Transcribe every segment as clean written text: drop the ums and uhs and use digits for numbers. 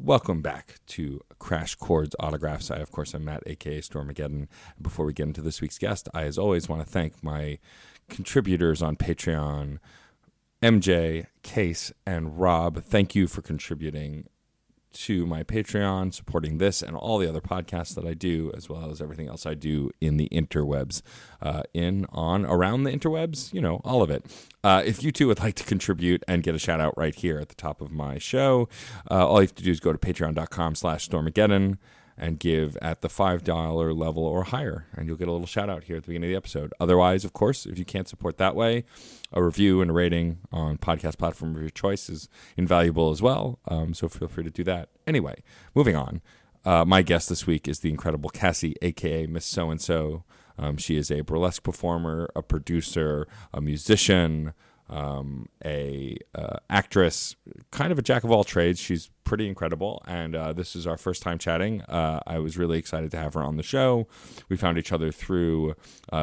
welcome back to Crash Chords Autographs. I, of course, am Matt, a.k.a. Stormageddon. Before we get into this week's guest, I, as always, want to thank my contributors on Patreon, MJ, Case, and Rob. Thank you for contributing to my Patreon, supporting this and all the other podcasts that I do, as well as everything else I do in the interwebs, around the interwebs, all of it. If you too would like to contribute and get a shout out right here at the top of my show, all you have to do is go to patreon.com/Stormageddon and give at the $5 level or higher, and you'll get a little shout out here at the beginning of the episode. Otherwise, of course, if you can't support that way, a review and a rating on podcast platform of your choice is invaluable as well, so feel free to do that. Anyway, moving on. My guest this week is the incredible Cassie, a.k.a. Miss So-and-so. She is a burlesque performer, a producer, a musician, a actress, kind of a jack of all trades. She's pretty incredible, and this is our first time chatting. I was really excited to have her on the show. We found each other through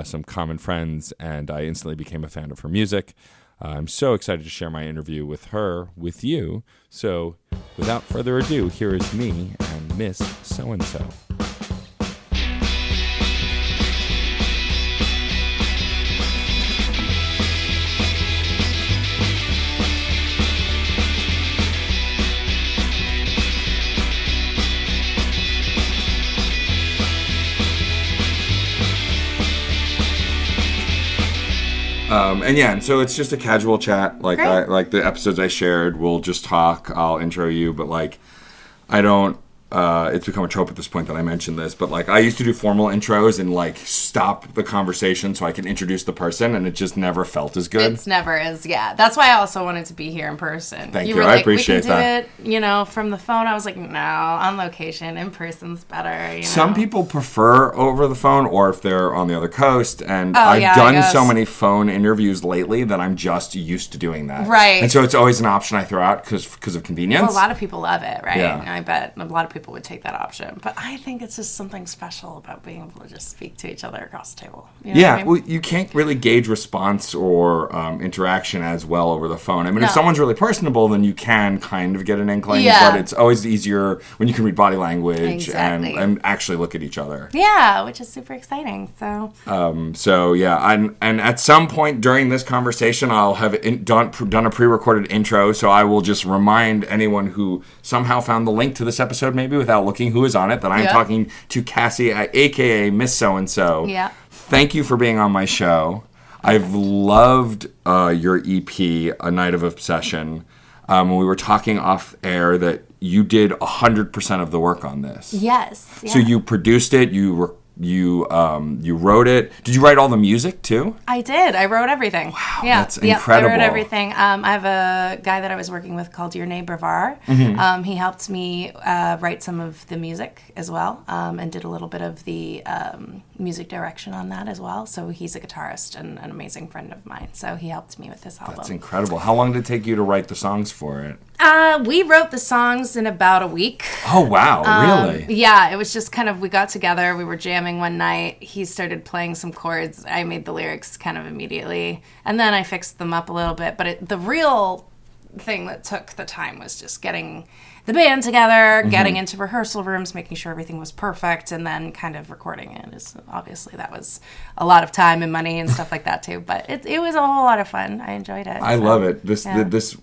some common friends, and I instantly became a fan of her music. I'm so excited to share my interview with her with you. So without further ado, here is me and Miss So-and-so. And so it's just a casual chat. Like the episodes I shared, we'll just talk. I'll intro you, but I don't. It's become a trope at this point that I mention this, but I used to do formal intros and stop the conversation so I can introduce the person, and it just never felt as good. It's never as, yeah. That's why I also wanted to be here in person. Thank you. Were I appreciate that. We can do it, from the phone. I was like, no, on location, in person's better. Some people prefer over the phone, or if they're on the other coast, and I've done so many phone interviews lately that I'm just used to doing that. Right. And so it's always an option I throw out because of convenience. Well, a lot of people love it, right? Yeah. I bet a lot of people would take that option, but I think it's just something special about being able to just speak to each other across the table. You know what I mean? Well, you can't really gauge response or interaction as well over the phone. I mean, if someone's really personable, then you can kind of get an inkling, but it's always easier when you can read body language and actually look at each other. Yeah, which is super exciting. So, and at some point during this conversation, I'll have done a pre-recorded intro, so I will just remind anyone who somehow found the link to this episode, maybe without looking who is on it, that I'm talking to Cassie, a.k.a. Miss So-and-so. Yeah. Thank you for being on my show. I've loved your EP, A Night of Obsession. When we were talking off air that you did 100% of the work on this. Yes. Yeah. So you produced it, you wrote it. Did you write all the music too? I did. I wrote everything. Wow, that's incredible. I wrote everything. I have a guy that I was working with called Your Neighbor Var. Mm-hmm. He helped me write some of the music as well, and did a little bit of the music direction on that as well. So he's a guitarist and an amazing friend of mine. So he helped me with this album. That's incredible. How long did it take you to write the songs for it? We wrote the songs in about a week. Oh, wow. Really? Yeah, it was just kind of, we got together, we were jamming one night, he started playing some chords, I made the lyrics kind of immediately, and then I fixed them up a little bit, but the real thing that took the time was just getting the band together, getting into rehearsal rooms, making sure everything was perfect, and then kind of recording it. Obviously, that was a lot of time and money and stuff like that too, but it was a whole lot of fun. I enjoyed it. I love it. This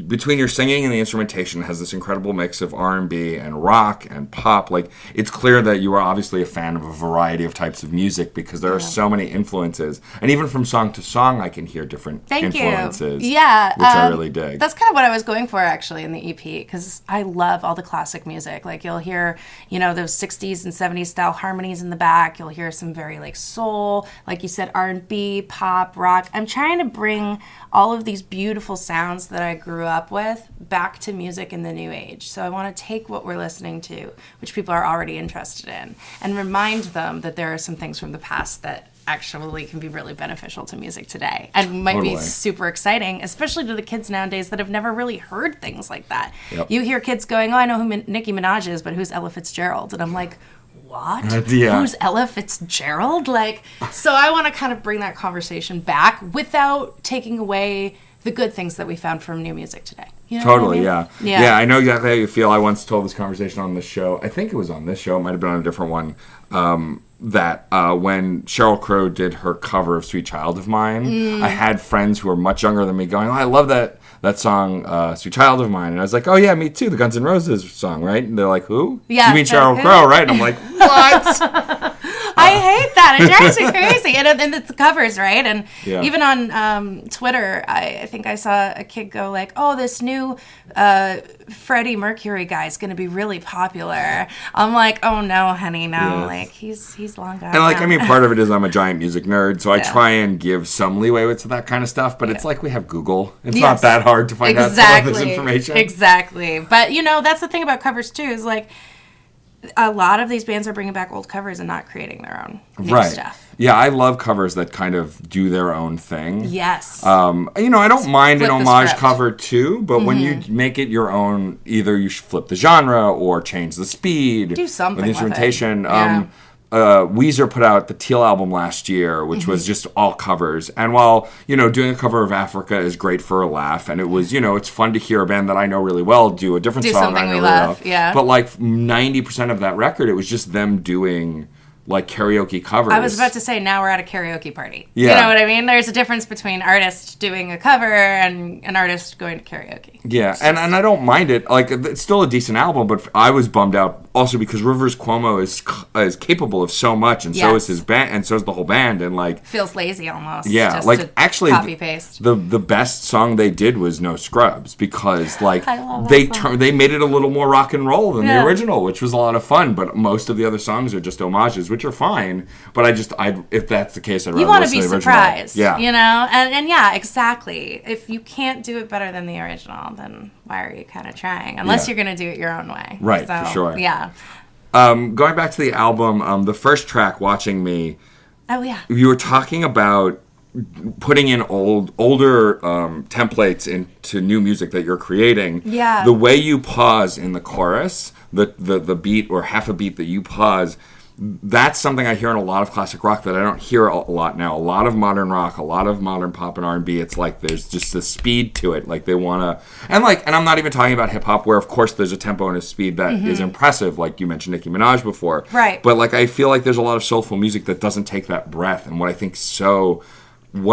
between your singing and the instrumentation has this incredible mix of R&B and rock and pop. It's clear that you are obviously a fan of a variety of types of music because there are so many influences. And even from song to song, I can hear different influences. Yeah. Which I really dig. That's kind of what I was going for, actually, in the EP, because I love all the classic music. You'll hear, those 60s and 70s style harmonies in the back. You'll hear some very, soul, like you said, R&B, pop, rock. I'm trying to bring all of these beautiful sounds that I grew up with back to music in the new age. So I want to take what we're listening to, which people are already interested in, and remind them that there are some things from the past that actually can be really beneficial to music today and might be super exciting, especially to the kids nowadays that have never really heard things like that. Yep. You hear kids going, I know who Nicki Minaj is, but who's Ella Fitzgerald? And I'm like, what? Who's Ella Fitzgerald? So I want to kind of bring that conversation back without taking away the good things that we found from new music today. You know Totally, what I mean? yeah. I know exactly how you feel. I once told this conversation on the show. I think it was on this show. It might have been on a different one. That when Sheryl Crow did her cover of Sweet Child of Mine, I had friends who were much younger than me going, I love that song, Sweet Child of Mine. And I was like, oh, yeah, me too. The Guns N' Roses song, right? And they're like, who? Yeah, you mean Sheryl Crow, right? And I'm like, what? I hate that. It drives me crazy. And it's the covers, right? And Yeah. even on Twitter, I think I saw a kid go like, oh, this new Freddie Mercury guy is going to be really popular. I'm like, oh, no, honey, no. Yeah. Like, he's long gone And like, now. I mean, part of it is I'm a giant music nerd, so I Yeah. try and give some leeway with that kind of stuff. But it's like we have Google. It's Yes. not that hard to find out some of this information. Exactly. But, that's the thing about covers, too, is like a lot of these bands are bringing back old covers and not creating their own new stuff. Yeah, I love covers that kind of do their own thing. Yes. I don't mind an Flip the homage script. cover too, but when you make it your own, either you should flip the genre or change the speed. Do something with the with it. instrumentation. Yeah. Weezer put out the Teal album last year, which was just all covers. And while, doing a cover of Africa is great for a laugh, and it was, it's fun to hear a band that I know really well do a different Do song something I know we really love, well. yeah. But like 90% of that record, it was just them doing like karaoke covers. I was about to say, now we're at a karaoke party. Yeah. You know what I mean? There's a difference between artists doing a cover and an artist going to karaoke. Yeah, and I don't mind it. Like, it's still a decent album, but I was bummed out also because Rivers Cuomo is capable of so much, and so is Yes. his band, and so is the whole band, and like, Feels lazy almost. yeah, just like to actually, copy paste. the best song they did was No Scrubs because like I love that song. they made it a little more rock and roll than the Yeah. original, which was a lot of fun. But most of the other songs are just homages, which are fine. But I if that's the case, I'd rather You want to listen be to the original. surprised, Yeah, and yeah, exactly. If you can't do it better than the original, then why are you kind of trying? Unless Yeah. you're going to do it your own way. Right, for sure. Yeah. Going back to the album, the first track, Watching Me. Oh, yeah. You were talking about putting in older templates into new music that you're creating. Yeah. The way you pause in the chorus, the beat or half a beat that you pause, that's something I hear in a lot of classic rock that I don't hear a lot now. A lot of modern rock, a lot of modern pop and R&B. It's like there's just a speed to it. Like they want to, and I'm not even talking about hip hop, where of course there's a tempo and a speed that is impressive. Like you mentioned Nicki Minaj before, Right. But like I feel like there's a lot of soulful music that doesn't take that breath. And what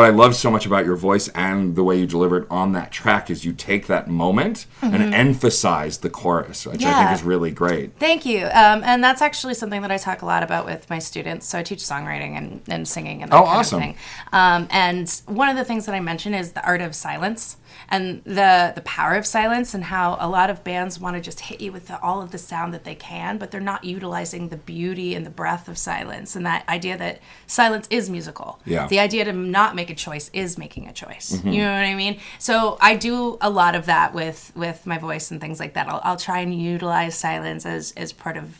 I love so much about your voice and the way you deliver it on that track is you take that moment and emphasize the chorus, which I think is really great. Thank you. And that's actually something that I talk a lot about with my students. So I teach songwriting and singing and that kind awesome. of thing. And one of the things that I mention is the art of silence and the power of silence, and how a lot of bands want to just hit you with all of the sound that they can, but they're not utilizing the beauty and the breadth of silence, and that idea that silence is musical. Yeah. The idea to not make a choice is making a choice. You know what I mean? So I do a lot of that with my voice and things like that. I'll try and utilize silence as part of,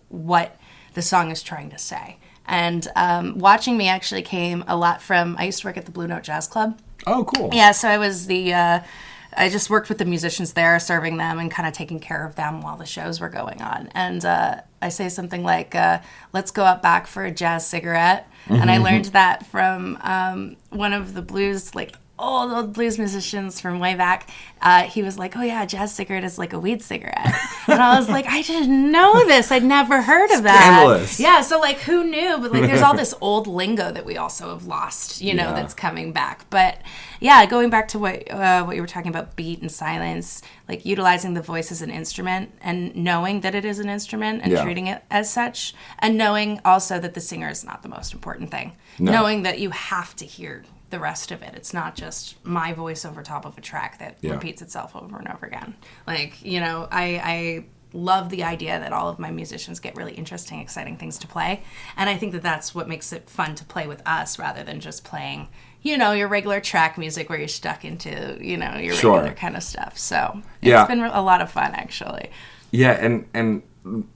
what the song is trying to say. And Watching Me actually came a lot from, I used to work at the Blue Note Jazz Club. Oh, cool. Yeah, so I was I just worked with the musicians there, serving them and kind of taking care of them while the shows were going on. And I say something like, let's go out back for a jazz cigarette. And I learned that from one of the blues, old blues musicians from way back. He was like, oh yeah, a jazz cigarette is like a weed cigarette. And I was like, I didn't know this. I'd never heard of that. Scandalous. Yeah, so who knew? But there's all this old lingo that we also have lost, that's coming back. But yeah, going back to what you were talking about, beat and silence, utilizing the voice as an instrument and knowing that it is an instrument and treating it as such, and knowing also that the singer is not the most important thing. No. Knowing that you have to hear the rest of it. It's not just my voice over top of a track that repeats itself over and over again. I love the idea that all of my musicians get really interesting, exciting things to play. And I think that that's what makes it fun to play with us rather than just playing, your regular track music where you're stuck into, your regular kind of stuff. So it's been a lot of fun, actually. Yeah, and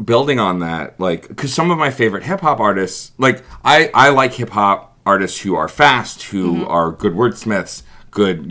building on that, because some of my favorite hip-hop artists, I like hip-hop artists who are fast, who are good wordsmiths, good,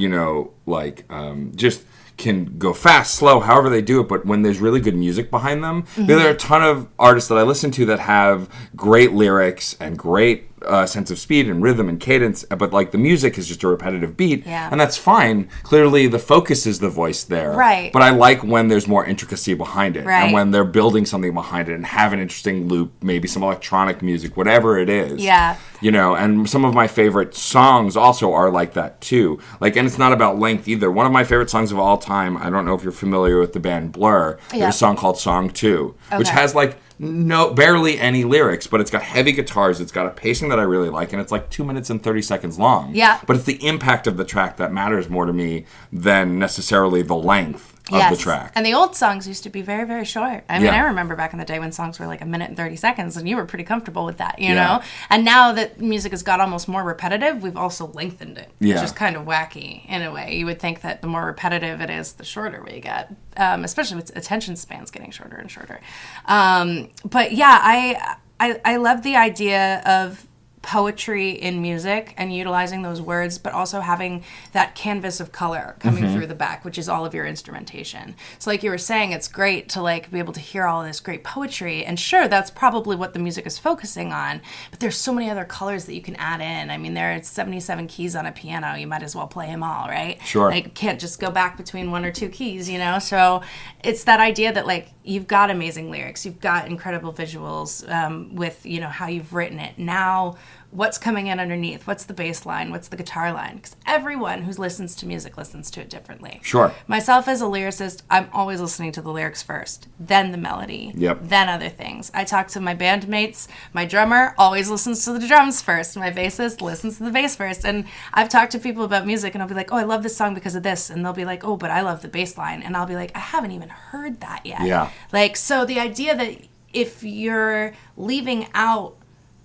just can go fast, slow, however they do it. But when there's really good music behind them, there are a ton of artists that I listen to that have great lyrics and great sense of speed and rhythm and cadence, but like the music is just a repetitive beat, Yeah. and that's fine. Clearly, the focus is the voice there, Right. But I like when there's more intricacy behind it, Right. and when they're building something behind it and have an interesting loop, maybe some electronic music, whatever it is. Yeah. You know, and some of my favorite songs also are like that too. Like, and it's not about length either. One of my favorite songs of all time, I don't know if you're familiar with the band Blur, there's a song called Song 2, which has like barely any lyrics, but it's got heavy guitars, it's got a pacing that I really like, and it's like 2 minutes and 30 seconds long. Yeah. But it's the impact of the track that matters more to me than necessarily the length of the track. And the old songs used to be very, very short. I mean, I remember back in the day when songs were like 1 minute and 30 seconds, and you were pretty comfortable with that, you know? And now that music has got almost more repetitive, we've also lengthened it, which is kind of wacky in a way. You would think that the more repetitive it is, the shorter we get, especially with attention spans getting shorter and shorter. But yeah, I love the idea of poetry in music and utilizing those words, but also having that canvas of color coming through the back, which is all of your instrumentation. So like you were saying, it's great to like be able to hear all of this great poetry, and sure, that's probably what the music is focusing on, but there's so many other colors that you can add in. I mean, there are 77 keys on a piano, you might as well play them all, right? Sure. Like, you can't just go back between one or two keys, you know? So it's that idea that like you've got amazing lyrics, you've got incredible visuals with, you know, how you've written it. Now, what's coming in underneath? What's the bass line? What's the guitar line? Because everyone who listens to music listens to it differently. Sure. Myself as a lyricist, I'm always listening to the lyrics first, then the melody, then other things. I talk to my bandmates. My drummer always listens to the drums first. My bassist listens to the bass first. And I've talked to people about music, and I'll be like, oh, I love this song because of this. And they'll be like, oh, but I love the bass line. And I'll be like, I haven't even heard that yet. Yeah. Like, so the idea that if you're leaving out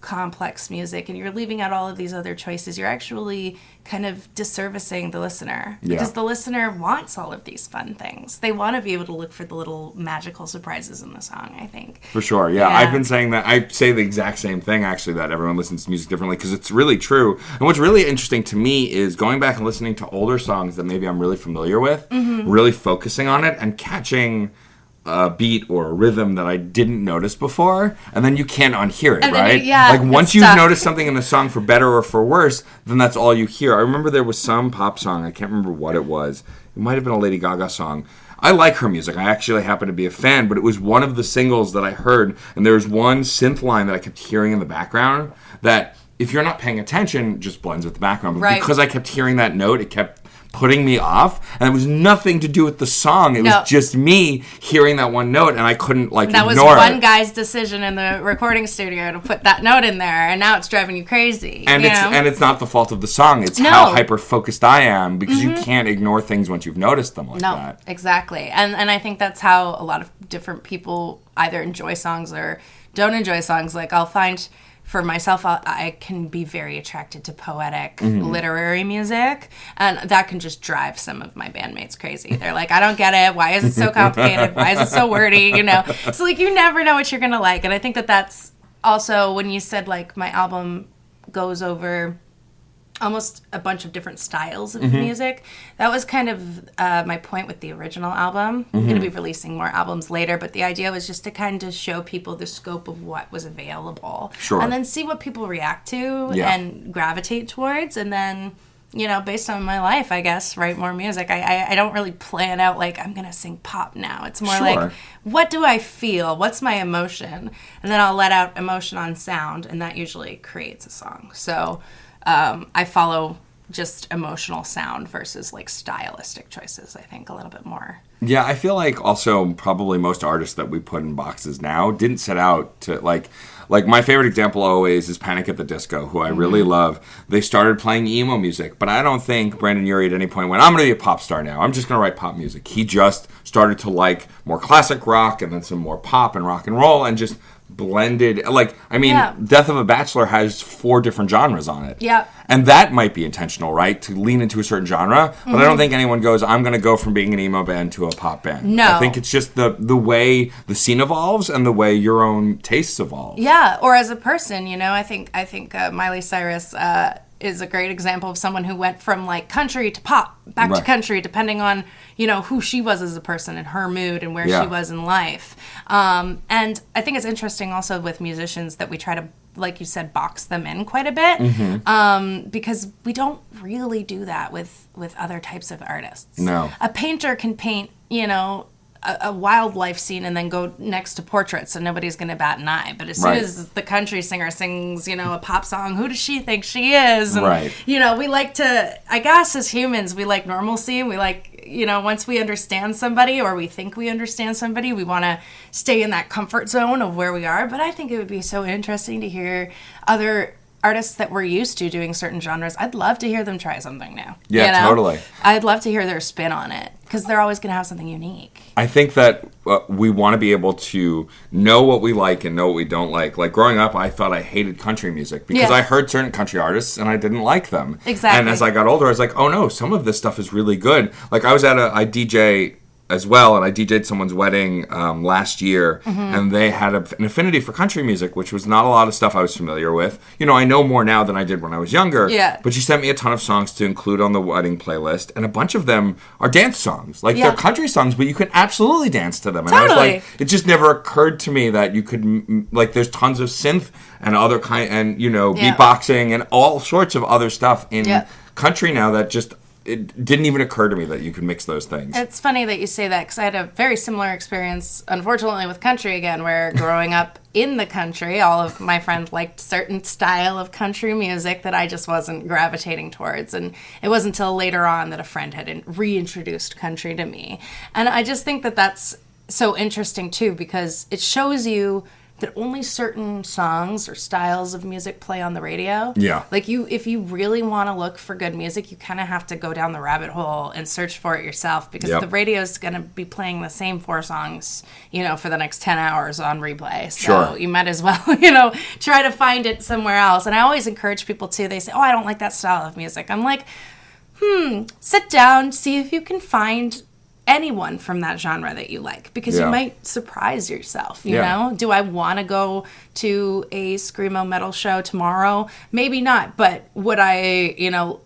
complex music and you're leaving out all of these other choices, you're actually kind of disservicing the listener, because the listener wants all of these fun things. They want to be able to look for the little magical surprises in the song, I think. For sure, yeah. I've been saying that. I say the exact same thing, actually, that everyone listens to music differently, because it's really true. And what's really interesting to me is going back and listening to older songs that maybe I'm really familiar with, really focusing on it and catching a beat or a rhythm that I didn't notice before, and then you can't unhear it, right? Like, once you've noticed something in the song for better or for worse, then that's all you hear. I remember there was some pop song, I can't remember what it was. It might have been a Lady Gaga song. I like her music. I actually happen to be a fan, but it was one of the singles that I heard, and there was one synth line that I kept hearing in the background that, if you're not paying attention, just blends with the background. But because I kept hearing that note, it kept putting me off, and it was nothing to do with the song. It was just me hearing that one note, and I couldn't ignore it. That was one guy's decision in the recording studio to put that note in there, and now it's driving you crazy. And it's not the fault of the song. It's how hyper focused I am, because you can't ignore things once you've noticed them like that. Exactly. And I think that's how a lot of different people either enjoy songs or don't enjoy songs. Like, I'll find, for myself, I can be very attracted to poetic, literary music, and that can just drive some of my bandmates crazy. They're like, I don't get it. Why is it so complicated? Why is it so wordy? You know? So, like, you never know what you're going to like. And I think that that's also, when you said, like, my album goes over almost a bunch of different styles of music. That was kind of my point with the original album. I'm going to be releasing more albums later, but the idea was just to kind of show people the scope of what was available. Sure. And then see what people react to and gravitate towards, and then, you know, based on my life, I guess, write more music. I don't really plan out, like, I'm going to sing pop now. It's more like, what do I feel? What's my emotion? And then I'll let out emotion on sound, and that usually creates a song. So I follow just emotional sound versus like stylistic choices, I think, a little bit more. Yeah, I feel like also probably most artists that we put in boxes now didn't set out to, like my favorite example always is Panic at the Disco, who I really love. They started playing emo music, but I don't think Brandon Urie at any point went, I'm going to be a pop star now. I'm just going to write pop music. He just started to like more classic rock and then some more pop and rock and roll, and just blended, like, I mean, Death of a Bachelor has 4 different genres on it. Yeah. And that might be intentional, right? To lean into a certain genre. But I don't think anyone goes, I'm going to go from being an emo band to a pop band. No. I think it's just the way the scene evolves and the way your own tastes evolve. Yeah. Or as a person, you know, I think Miley Cyrus is a great example of someone who went from like country to pop, back to country, depending on, you know, who she was as a person and her mood and where she was in life. And I think it's interesting also with musicians that we try to like you said, box them in quite a bit, because we don't really do that with other types of artists. No. A painter can paint, a wildlife scene and then go next to portraits, and nobody's going to bat an eye. But as soon as the country singer sings, a pop song, who does she think she is? And, we like to, I guess as humans, we like normalcy. We like, once we understand somebody or we think we understand somebody, we want to stay in that comfort zone of where we are. But I think it would be so interesting to hear other artists that we're used to doing certain genres. I'd love to hear them try something new. Yeah, totally. I'd love to hear their spin on it, because they're always going to have something unique. I think that we want to be able to know what we like and know what we don't like. Like growing up, I thought I hated country music because I heard certain country artists and I didn't like them. Exactly. And as I got older, I was like, oh no, some of this stuff is really good. Like I DJ as well, and I DJ'd someone's wedding last year, and they had an affinity for country music, which was not a lot of stuff I was familiar with. I know more now than I did when I was younger, but she sent me a ton of songs to include on the wedding playlist, and a bunch of them are dance songs. Like, they're country songs, but you can absolutely dance to them. And I was like, it just never occurred to me that you could, like, there's tons of synth and other beatboxing and all sorts of other stuff in country now that just... It didn't even occur to me that you could mix those things. It's funny that you say that, because I had a very similar experience, unfortunately, with country again, where growing up in the country, all of my friends liked certain style of country music that I just wasn't gravitating towards. And it wasn't until later on that a friend had reintroduced country to me. And I just think that that's so interesting, too, because it shows you that only certain songs or styles of music play on the radio. Yeah. Like, if you really want to look for good music, you kind of have to go down the rabbit hole and search for it yourself, because the radio is going to be playing the same 4 songs, for the next 10 hours on replay. So you might as well, try to find it somewhere else. And I always encourage people too. They say, oh, I don't like that style of music. I'm like, sit down, see if you can find anyone from that genre that you like, because you might surprise yourself, you know? Do I want to go to a screamo metal show tomorrow? Maybe not, but would I,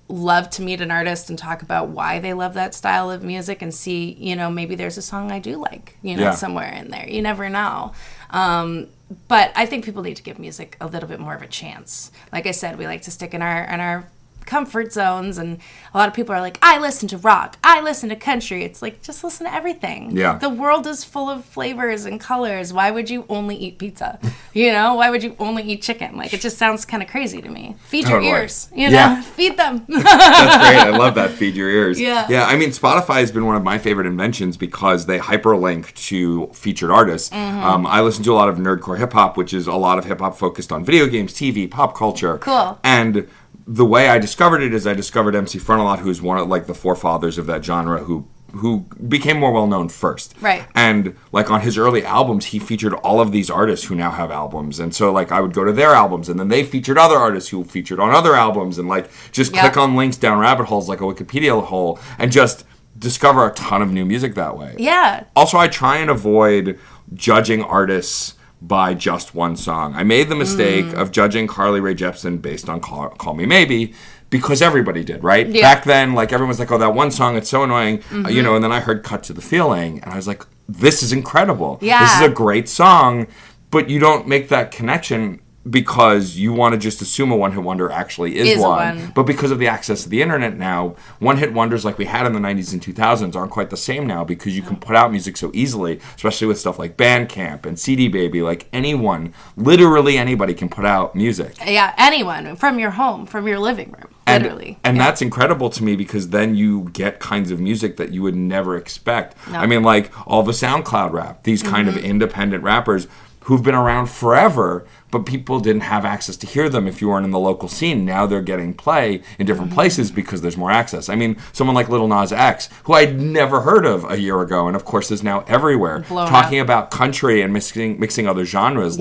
love to meet an artist and talk about why they love that style of music and see, maybe there's a song I do like, somewhere in there. You never know. But I think people need to give music a little bit more of a chance. Like I said, we like to stick in our comfort zones, and a lot of people are like, I listen to rock, I listen to country. It's like, just listen to everything. The world is full of flavors and colors. Why would you only eat pizza? Why would you only eat chicken? Like, it just sounds kind of crazy to me. Feed your ears, feed them. That's great. I love that. Feed your ears. I mean, Spotify has been one of my favorite inventions because they hyperlink to featured artists. I listen to a lot of nerdcore hip hop, which is a lot of hip hop focused on video games, TV, pop culture. Cool. And the way I discovered it is I discovered MC Frontalot, who's one of the forefathers of that genre, who became more well known first. Right. And on his early albums, he featured all of these artists who now have albums. And so I would go to their albums, and then they featured other artists who featured on other albums, and just click on links down rabbit holes like a Wikipedia hole, and just discover a ton of new music that way. Yeah. Also, I try and avoid judging artists by just one song. I made the mistake of judging Carly Rae Jepsen based on Call Me Maybe, because everybody did, right? Yeah. Back then, everyone was like, oh, that one song, it's so annoying, and then I heard Cut to the Feeling, and I was like, this is incredible. Yeah. This is a great song, but you don't make that connection because you want to just assume a one-hit wonder actually is one. But because of the access to the internet now, one-hit wonders like we had in the 90s and 2000s aren't quite the same now, because you can put out music so easily, especially with stuff like Bandcamp and CD Baby. Anyone, literally anybody can put out music. Yeah, anyone, from your home, from your living room, literally. And that's incredible to me, because then you get kinds of music that you would never expect. No. I mean, all the SoundCloud rap, these kind of independent rappers who've been around forever, but people didn't have access to hear them if you weren't in the local scene. Now they're getting play in different places because there's more access. I mean, someone like Lil Nas X, who I'd never heard of a year ago, and of course is now everywhere, talking about country and mixing other genres.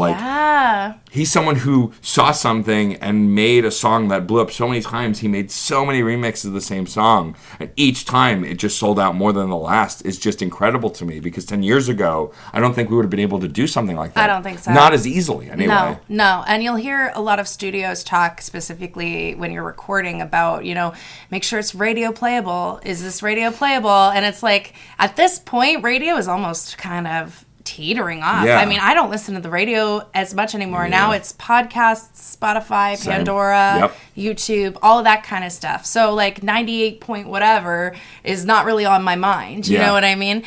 He's someone who saw something and made a song that blew up so many times. He made so many remixes of the same song, and each time it just sold out more than the last. Is just incredible to me, because 10 years ago, I don't think we would have been able to do something like that. I don't think so. Not as easily, anyway. No. And you'll hear a lot of studios talk specifically when you're recording about, make sure it's radio playable. Is this radio playable? And it's like, at this point, radio is almost kind of teetering off. Yeah. I mean, I don't listen to the radio as much anymore. Yeah. Now it's podcasts, Spotify, Same. Pandora, Yep. YouTube, all of that kind of stuff. So like 98 point whatever is not really on my mind. You know what I mean?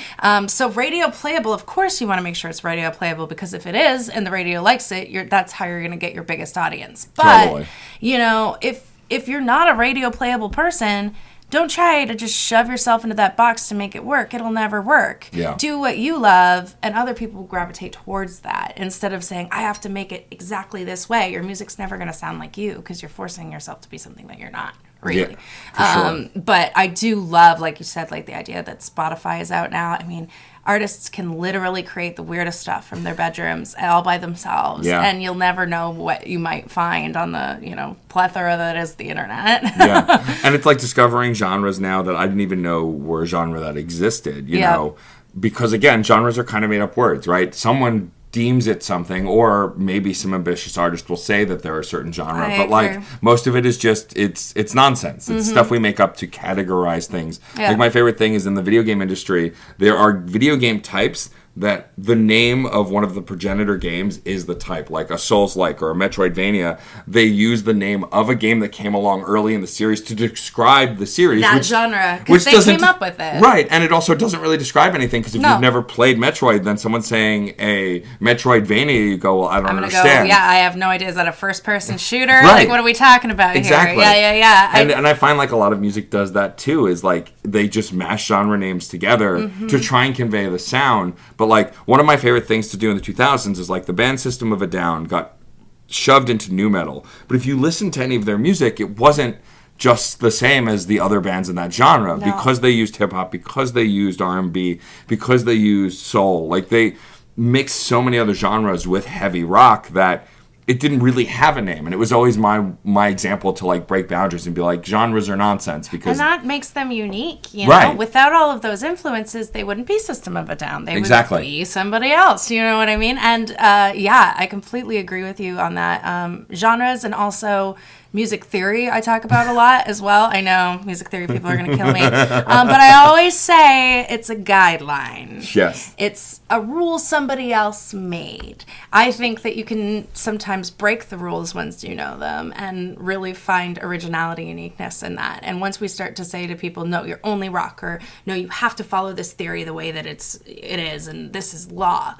So radio playable, of course you want to make sure it's radio playable, because if it is and the radio likes it, that's how you're going to get your biggest audience. But, Totally. you know, if you're not a radio playable person, don't try to just shove yourself into that box to make it work. It'll never work. Yeah. Do what you love, and other people will gravitate towards that, instead of saying, I have to make it exactly this way. Your music's never going to sound like you, because you're forcing yourself to be something that you're not, really. Yeah, for sure. But I do love, like you said, like the idea that Spotify is out now. I mean, artists can literally create the weirdest stuff from their bedrooms all by themselves. Yeah. And you'll never know what you might find on the, you know, plethora that is the internet. Yeah. And it's like discovering genres now that I didn't even know were a genre that existed, you know, because again, genres are kind of made up words, right? Someone deems it something, or maybe some ambitious artist will say that they're a certain genre, but like most of it is just it's nonsense. It's stuff we make up to categorize things. Like my favorite thing is in the video game industry, there are video game types that the name of one of the progenitor games is the type, like a Souls-like or a Metroidvania. They use the name of a game that came along early in the series to describe the series. That genre, because they came up with it. Right, and it also doesn't really describe anything, because if you've never played Metroid, then someone saying a Metroidvania, you go, well, I don't understand. I have no idea. Is that a first-person shooter? Right. Like, what are we talking about here? Yeah. And I find like a lot of music does that too, is like they just mash genre names together to try and convey the sound. But like one of my favorite things to do in the 2000s is like the band System of a Down got shoved into nu metal. But if you listen to any of their music, it wasn't just the same as the other bands in that genre, because they used hip hop, because they used R&B, because they used soul. Like they mixed so many other genres with heavy rock that it didn't really have a name. And it was always my example to like break boundaries and be like, genres are nonsense, because and that makes them unique, you know. Without all of those influences, they wouldn't be System of a Down. They would be somebody else, you know what I mean? And I completely agree with you on that. Genres, and also music theory I talk about a lot as well. I know music theory people are going to kill me. But I always say it's a guideline. Yes. It's a rule somebody else made. I think that you can sometimes break the rules once you know them and really find originality, uniqueness in that. And once we start to say to people, no, you're only rock, or no, you have to follow this theory the way that it is, and this is law.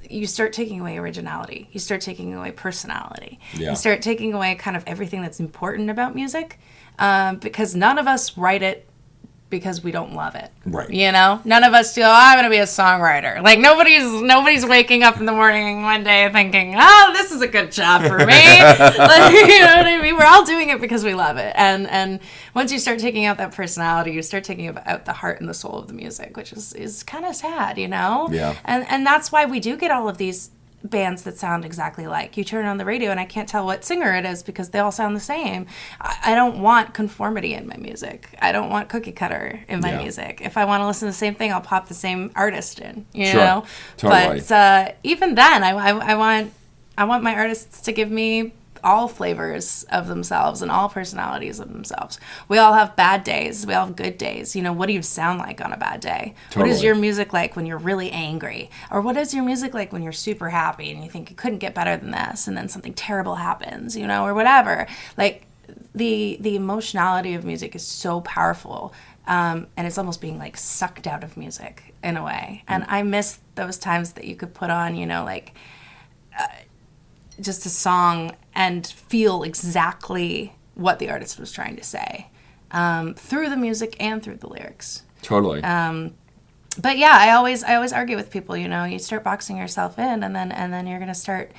You start taking away originality. You start taking away personality. Yeah. You start taking away kind of everything that's important about music, because none of us write it because we don't love it. Right. You know? None of us feel, I'm going to be a songwriter. Like, nobody's waking up in the morning one day thinking, this is a good job for me. Like, you know what I mean? We're all doing it because we love it. And once you start taking out that personality, you start taking out the heart and the soul of the music, which is kind of sad, you know? Yeah. And that's why we do get all of these bands that sound exactly like. You turn on the radio and I can't tell what singer it is because they all sound the same. I don't want conformity in my music. I don't want cookie cutter in my music. If I want to listen to the same thing, I'll pop the same artist in, you know? Totally. But even then, I want my artists to give me all flavors of themselves and all personalities of themselves. We all have bad days. We all have good days. You know, what do you sound like on a bad day? Totally. What is your music like when you're really angry? Or what is your music like when you're super happy and you think you couldn't get better than this, and then something terrible happens, you know, or whatever. Like, the emotionality of music is so powerful. And it's almost being like sucked out of music in a way. And I miss those times that you could put on, you know, like just a song and feel exactly what the artist was trying to say, through the music and through the lyrics. Totally. But yeah, I always argue with people, you know, you start boxing yourself in, and then you're going to start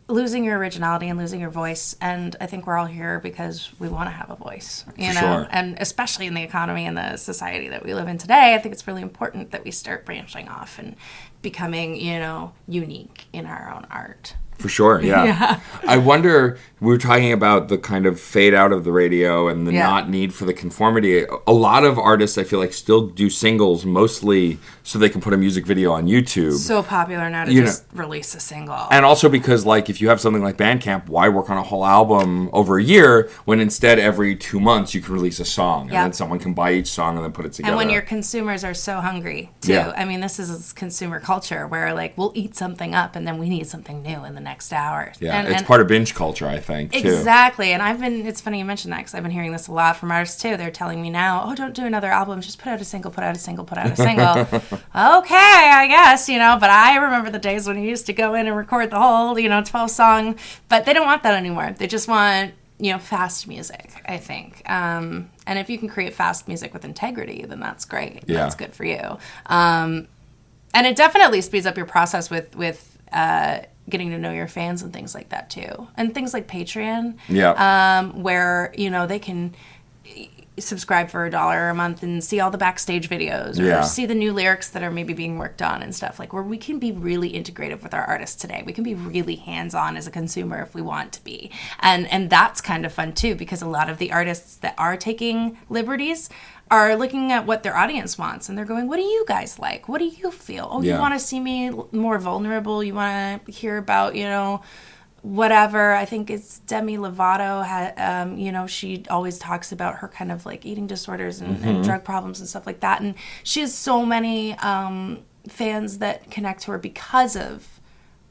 losing your originality and losing your voice. And I think we're all here because we want to have a voice, you know, sure. And especially in the economy and the society that we live in today, I think it's really important that we start branching off and becoming, you know, unique in our own art. For sure, yeah. I wonder, we were talking about the kind of fade out of the radio and the not need for the conformity. A lot of artists, I feel like, still do singles mostly so they can put a music video on YouTube. So popular now to just release a single. And also because, like, if you have something like Bandcamp, why work on a whole album over a year when instead every 2 months you can release a song and then someone can buy each song and then put it together. And when your consumers are so hungry, too. Yeah. I mean, this is consumer culture where, like, we'll eat something up and then we need something new in the next hour. Yeah, it's part of binge culture, I think, too. Exactly. And it's funny you mentioned that because I've been hearing this a lot from artists, too. They're telling me now, oh, don't do another album. Just put out a single, put out a single, put out a single. Okay, I guess, but I remember the days when you used to go in and record the whole, 12 song, but they don't want that anymore. They just want, fast music, I think. And if you can create fast music with integrity, then that's great. Yeah. That's good for you. And it definitely speeds up your process with getting to know your fans and things like that too. And things like Patreon, where, they can subscribe for $1 a month and see all the backstage videos or see the new lyrics that are maybe being worked on and stuff, like where we can be really integrative with our artists today. We can be really hands-on as a consumer if we want to be. And that's kind of fun too, because a lot of the artists that are taking liberties are looking at what their audience wants and they're going, what do you guys like? What do you feel? Oh, you want to see me more vulnerable? You want to hear about, whatever. I think it's Demi Lovato had, she always talks about her kind of like eating disorders and drug problems and stuff like that. And she has so many fans that connect to her because of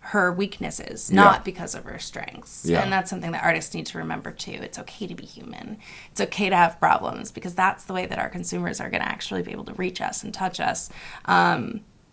her weaknesses, not because of her strengths. Yeah. And that's something that artists need to remember too. It's okay to be human. It's okay to have problems because that's the way that our consumers are going to actually be able to reach us and touch us.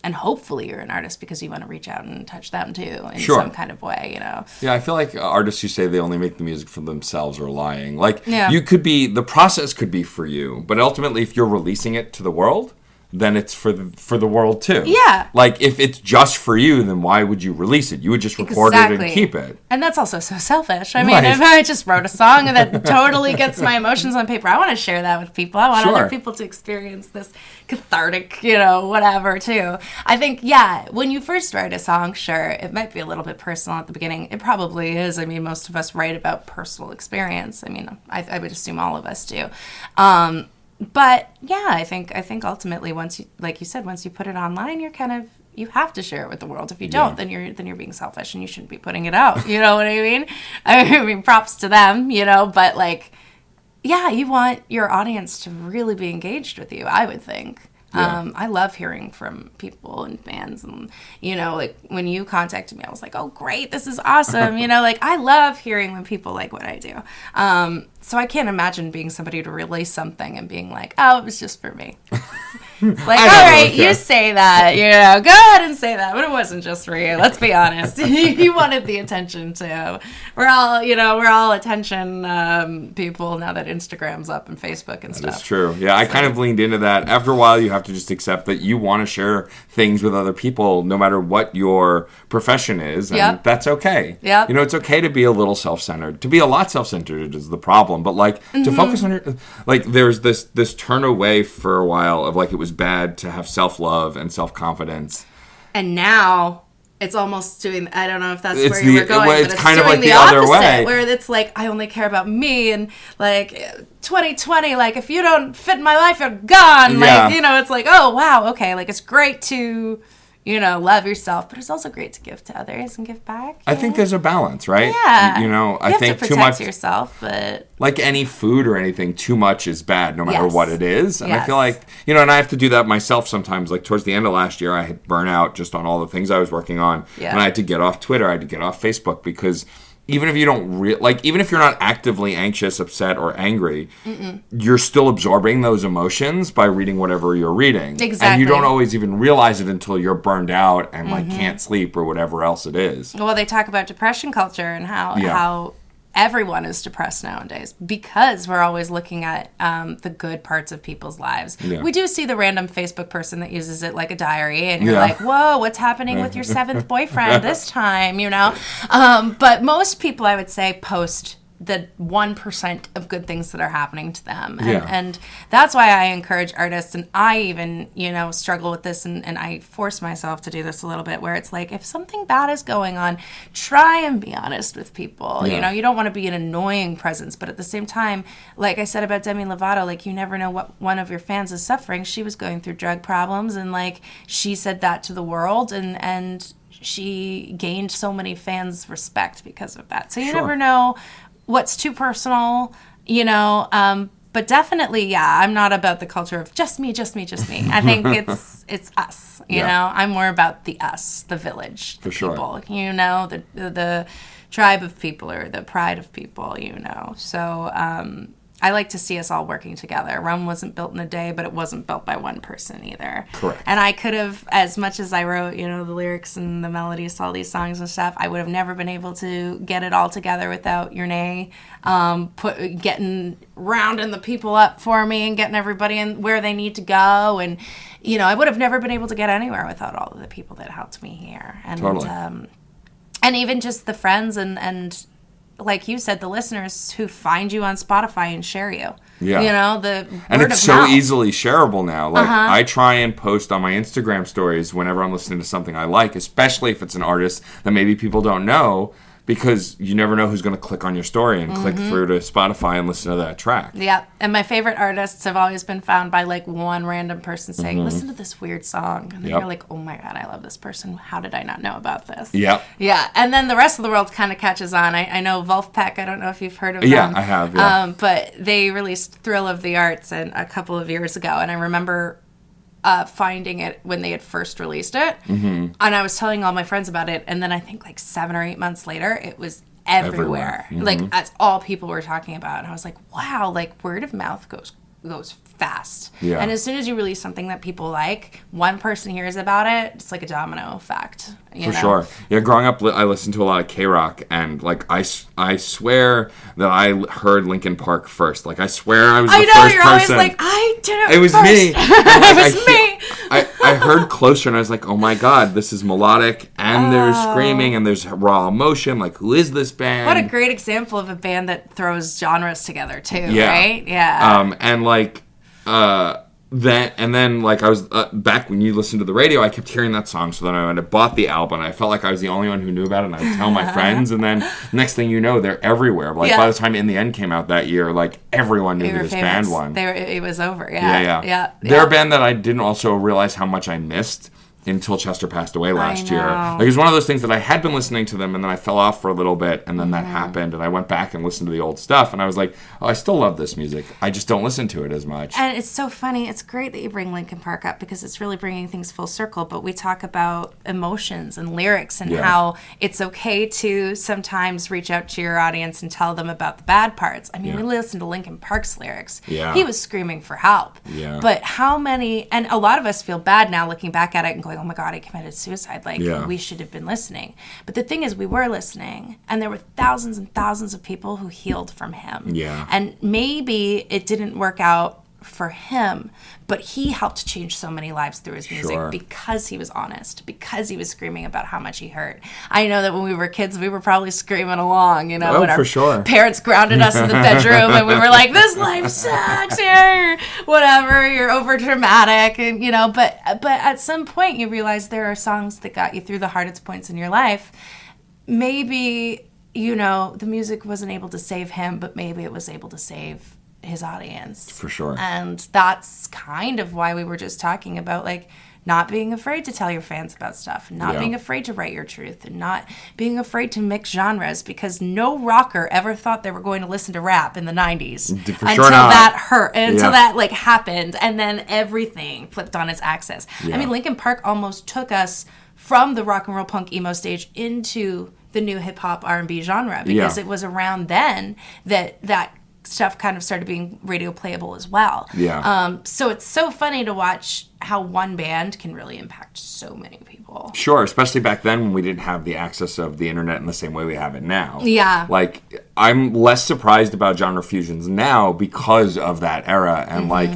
And hopefully you're an artist because you want to reach out and touch them too in some kind of way, Yeah, I feel like artists who say they only make the music for themselves are lying. Like, you could be, the process could be for you, but ultimately if you're releasing it to the world, then it's for the world too. Yeah. Like, if it's just for you, then why would you release it? You would just record it and keep it. And that's also so selfish. I mean, if I just wrote a song that totally gets my emotions on paper, I want to share that with people. I want other people to experience this cathartic, whatever too. I think, when you first write a song, sure, it might be a little bit personal at the beginning. It probably is. I mean, most of us write about personal experience. I mean, I would assume all of us do. But I think ultimately once you, like you said, once you put it online, you have to share it with the world. If you don't, then you're being selfish and you shouldn't be putting it out. You know what I mean? I mean, props to them, but like, you want your audience to really be engaged with you, I would think. Yeah. I love hearing from people and fans and, like when you contacted me, I was like, oh, great. This is awesome. Like I love hearing when people like what I do. So I can't imagine being somebody to release something and being like, oh, it was just for me. Like, all right, you say that, go ahead and say that, but it wasn't just for you. Let's be honest. You wanted the attention too. We're all attention people now that Instagram's up and Facebook and stuff. That's true. Yeah, I kind of leaned into that. After a while, you have to just accept that you want to share things with other people, no matter what your profession is, and that's okay. Yeah. It's okay to be a little self-centered. To be a lot self-centered is the problem, but like to focus on your, like there's this turn away for a while of like it was bad to have self-love and self-confidence. And now it's almost doing, I don't know if that's where you were going, but it's kind of doing like the other way. Where it's like, I only care about me and like 2020, like if you don't fit in my life, you're gone. Like, it's like, oh, wow, okay. Like it's great to, love yourself, but it's also great to give to others and give back. I think there's a balance, right? Yeah. I think to too much yourself, but like any food or anything, too much is bad, no matter what it is. And I feel like, and I have to do that myself sometimes. Like towards the end of last year, I had burnout just on all the things I was working on, and I had to get off Twitter, I had to get off Facebook because even if you don't even if you're not actively anxious, upset, or angry, you're still absorbing those emotions by reading whatever you're reading. Exactly. And you don't always even realize it until you're burned out and like can't sleep or whatever else it is. Well, they talk about depression culture and how everyone is depressed nowadays because we're always looking at the good parts of people's lives. Yeah. We do see the random Facebook person that uses it like a diary, and you're like, whoa, what's happening with your 7th boyfriend this time, But most people, I would say, post the 1% of good things that are happening to them. Yeah. And that's why I encourage artists, and I even, struggle with this, and I force myself to do this a little bit, where it's like, if something bad is going on, try and be honest with people. Yeah. You don't want to be an annoying presence, but at the same time, like I said about Demi Lovato, like, you never know what one of your fans is suffering. She was going through drug problems, and like, she said that to the world, and she gained so many fans' respect because of that. So you never know what's too personal, but definitely, yeah, I'm not about the culture of just me, just me, just me. I think it's us, you know? I'm more about the us, the village, the people, the tribe of people, or the pride of people, So I like to see us all working together. Rome wasn't built in a day, but it wasn't built by one person either. Correct. And I could have, as much as I wrote, the lyrics and the melodies to all these songs and stuff, I would have never been able to get it all together without Yernay getting rounding the people up for me and getting everybody in where they need to go. And, I would have never been able to get anywhere without all of the people that helped me here. And, totally. And even just the friends and like you said, the listeners who find you on Spotify and share you. Yeah. The and word it's of so mouth. easily shareable now. Like, I try and post on my Instagram stories whenever I'm listening to something I like, especially if it's an artist that maybe people don't know, because you never know who's going to click on your story and click through to Spotify and listen to that track. Yeah, and my favorite artists have always been found by like one random person saying, listen to this weird song. And then you're like, oh my God, I love this person. How did I not know about this? Yep. Yeah, and then the rest of the world kind of catches on. I know Wolfpack, I don't know if you've heard of them. Yeah, I have, yeah. But they released Thrill of the Arts a couple of years ago, and I remember finding it when they had first released it, and I was telling all my friends about it, and then I think like 7 or 8 months later it was everywhere. Like, that's all people were talking about, and I was like, wow, like, word of mouth goes fast. Yeah. And as soon as you release something that people like, one person hears about it, it's like a domino effect. For sure. Yeah, growing up, I listened to a lot of K-rock, and like, I swear that I heard Linkin Park first. Like, I swear I was the first person. I know, you're always like, I did it It was first. me. It was me. I heard Closer, and I was like, oh my God, this is melodic, and there's screaming, and there's raw emotion. Like, who is this band? What a great example of a band that throws genres together too, right? Yeah. And like, then like, I was back when you listened to the radio, I kept hearing that song. So then I went and bought the album. I felt like I was the only one who knew about it, and I'd tell my friends. And then next thing you know, they're everywhere. Like, by the time In the End came out that year, like, everyone knew who this band was. It was over. Yeah. They're a band that I didn't also realize how much I missed until Chester passed away last year. Like, it was one of those things that I had been listening to them, and then I fell off for a little bit, and then that happened, and I went back and listened to the old stuff, and I was like, oh, I still love this music. I just don't listen to it as much. And it's so funny. It's great that you bring Linkin Park up, because it's really bringing things full circle, but we talk about emotions and lyrics and how it's okay to sometimes reach out to your audience and tell them about the bad parts. I mean, we listened to Linkin Park's lyrics. Yeah. He was screaming for help. Yeah. But how many, and a lot of us feel bad now looking back at it and going, oh my God, I committed suicide. Like, we should have been listening. But the thing is, we were listening, and there were thousands and thousands of people who healed from him. Yeah. And maybe it didn't work out for him, but he helped change so many lives through his music because he was honest, because he was screaming about how much he hurt. I know that when we were kids, we were probably screaming along, when our parents grounded us in the bedroom and we were like, this life sucks, whatever, you're over dramatic, and but at some point you realize there are songs that got you through the hardest points in your life. Maybe the music wasn't able to save him, but maybe it was able to save his audience. For sure. And that's kind of why we were just talking about, like, not being afraid to tell your fans about stuff, not being afraid to write your truth, and not being afraid to mix genres, because no rocker ever thought they were going to listen to rap in the 90s until that like happened, and then everything flipped on its axis. I mean, Linkin Park almost took us from the rock and roll punk emo stage into the new hip hop R&B genre, because it was around then that stuff kind of started being radio playable as well. So it's so funny to watch how one band can really impact so many people. Sure, especially back then when we didn't have the access of the internet in the same way we have it now. Yeah. Like, I'm less surprised about genre fusions now because of that era, and like,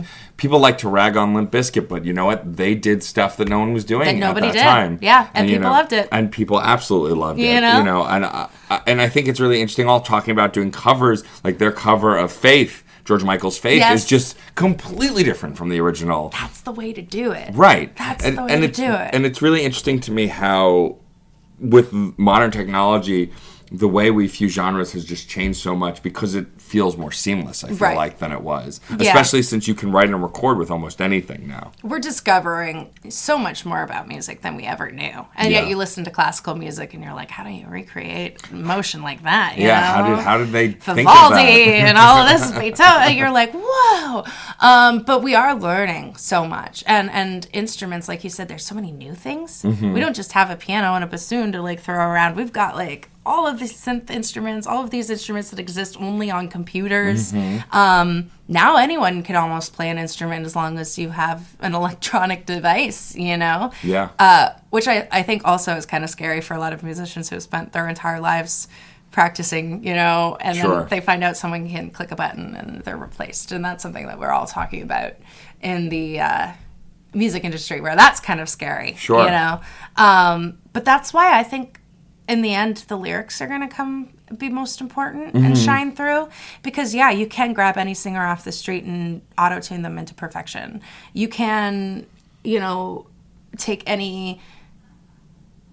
people like to rag on Limp Bizkit, but you know what? They did stuff that no one was doing that nobody at that did. time. Yeah, and people loved it. And people absolutely loved it. You know? And I think it's really interesting all talking about doing covers, like their cover of Faith, George Michael's Faith, is just completely different from the original. That's the way to do it. Right. That's the way to do it. And it's really interesting to me how, with modern technology, the way we fuse genres has just changed so much because it feels more seamless, I feel like, than it was. Yeah. Especially since you can write and record with almost anything now. We're discovering so much more about music than we ever knew. And yet you listen to classical music and you're like, how do you recreate emotion like that? You know? How did they think of Vivaldi that? And all of this, Beethoven. You're like, whoa. But we are learning so much. And instruments, like you said, there's so many new things. We don't just have a piano and a bassoon to like throw around. We've got like all of these synth instruments, all of these instruments that exist only on computers. Now anyone can almost play an instrument as long as you have an electronic device, you know? Yeah. Which I think also is kind of scary for a lot of musicians who have spent their entire lives practicing, you know, and then they find out someone can click a button and they're replaced. And that's something that we're all talking about in the music industry, where that's kind of scary, you know? But that's why I think in the end, the lyrics are going to be most important and shine through. Because, you can grab any singer off the street and auto-tune them into perfection. You can, you know, take any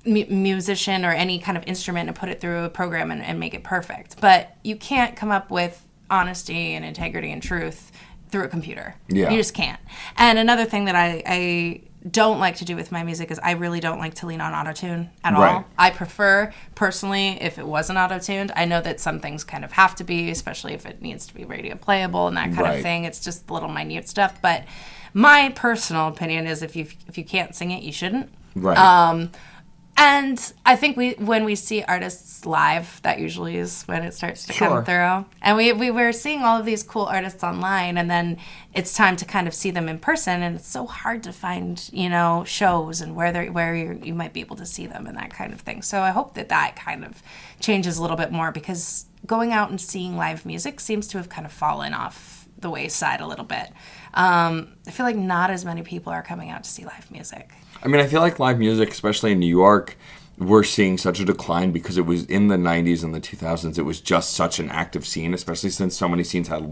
musician or any kind of instrument and put it through a program and make it perfect. But you can't come up with honesty and integrity and truth through a computer. You just can't. And another thing that I don't like to do with my music is I really don't like to lean on autotune at all. I prefer, personally, if it wasn't auto-tuned. I know that some things kind of have to be, especially if it needs to be radio playable and that kind of thing. It's just little minute stuff. But my personal opinion is if you can't sing it, you shouldn't. And I think when we see artists live, that usually is when it starts to come through. And we were seeing all of these cool artists online, and then it's time to kind of see them in person, and it's so hard to find, you know, shows and where you might be able to see them and that kind of thing. So I hope that kind of changes a little bit more, because going out and seeing live music seems to have kind of fallen off the wayside a little bit. I feel like not as many people are coming out to see live music. I mean, I feel like live music, especially in New York, we're seeing such a decline because it was in the 90s and the 2000s. It was just such an active scene, especially since so many scenes had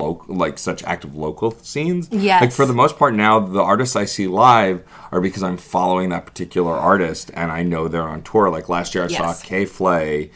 such active local scenes. Yes. Like, for the most part now, the artists I see live are because I'm following that particular artist and I know they're on tour. Like last year I saw Kay Flay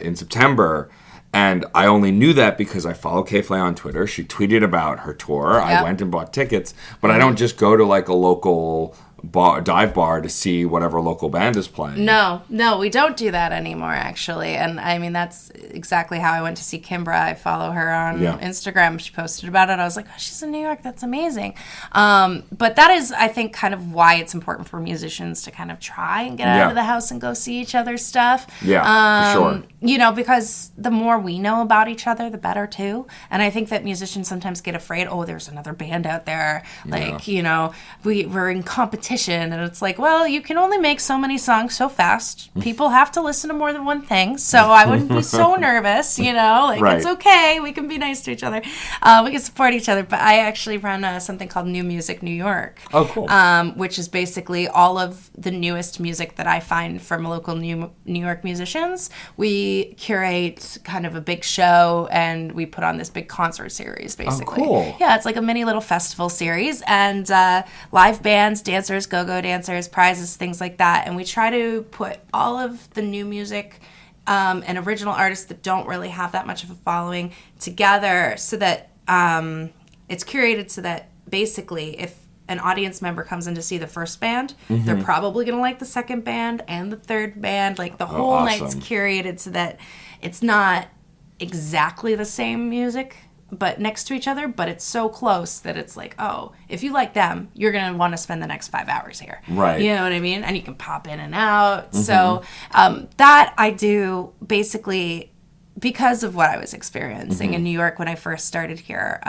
in September. And I only knew that because I follow Kay Flay on Twitter. She tweeted about her tour. I went and bought tickets. But I don't just go to like a local dive bar to see whatever local band is playing. No, we don't do that anymore, actually. And I mean, that's exactly how I went to see Kimbra. I follow her on Instagram. She posted about it. I was like, oh, she's in New York. That's amazing. But that is, I think, kind of why it's important for musicians to kind of try and get out of the house and go see each other's stuff. Yeah, for sure. You know, because the more we know about each other, the better, too. And I think that musicians sometimes get afraid, oh, there's another band out there. Like, you know, we're in competition. And it's like, well, you can only make so many songs so fast. People have to listen to more than one thing. So I wouldn't be so nervous, you know. Like, it's okay. We can be nice to each other. We can support each other. But I actually run something called New Music New York. Oh, cool. Which is basically all of the newest music that I find from local New York musicians. We curate kind of a big show, and we put on this big concert series, basically. Oh, cool. Yeah, it's like a mini little festival series. And live bands, dancers, go-go dancers, prizes, things like that. And we try to put all of the new music and original artists that don't really have that much of a following together, so that it's curated so that basically if an audience member comes in to see the first band, they're probably going to like the second band and the third band. Like the whole night's curated so that it's not exactly the same music but next to each other, but it's so close that it's like, oh, if you like them, you're going to want to spend the next 5 hours here. Right. You know what I mean? And you can pop in and out. So that I do basically because of what I was experiencing in New York when I first started here,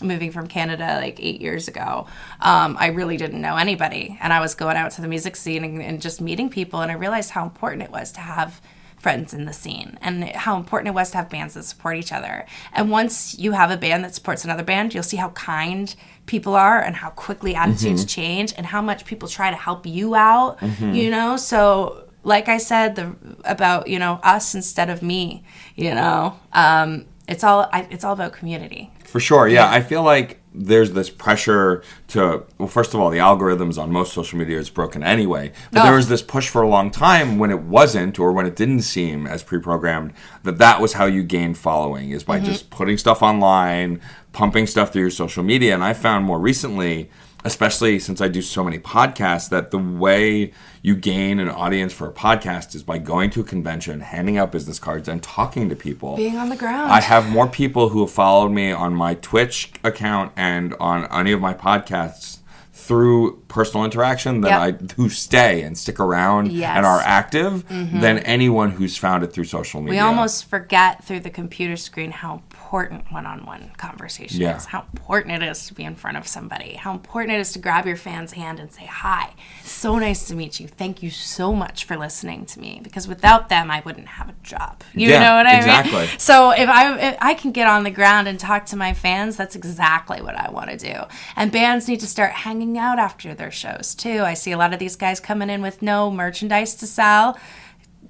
moving from Canada like 8 years ago. I really didn't know anybody. And I was going out to the music scene and just meeting people. And I realized how important it was to have friends in the scene and how important it was to have bands that support each other. And once you have a band that supports another band, you'll see how kind people are and how quickly attitudes change and how much people try to help you out, you know? So like I said, about, you know, us instead of me, you know, it's all about community. For sure. Yeah. I feel like there's this pressure to, well, first of all, the algorithms on most social media is broken anyway. But there was this push for a long time when it wasn't, or when it didn't seem as pre-programmed, that was how you gained following, is by just putting stuff online, pumping stuff through your social media. And I found more recently, especially since I do so many podcasts, that the way you gain an audience for a podcast is by going to a convention, handing out business cards, and talking to people. Being on the ground. I have more people who have followed me on my Twitch account and on any of my podcasts through personal interaction than who stay and stick around and are active than anyone who's found it through social media. We almost forget through the computer screen how important one-on-one conversation is, how important it is to be in front of somebody, how important it is to grab your fan's hand and say, hi, so nice to meet you. Thank you so much for listening to me, because without them, I wouldn't have a job. You know what I mean? So if I can get on the ground and talk to my fans, that's exactly what I want to do. And bands need to start hanging out after their shows, too. I see a lot of these guys coming in with no merchandise to sell,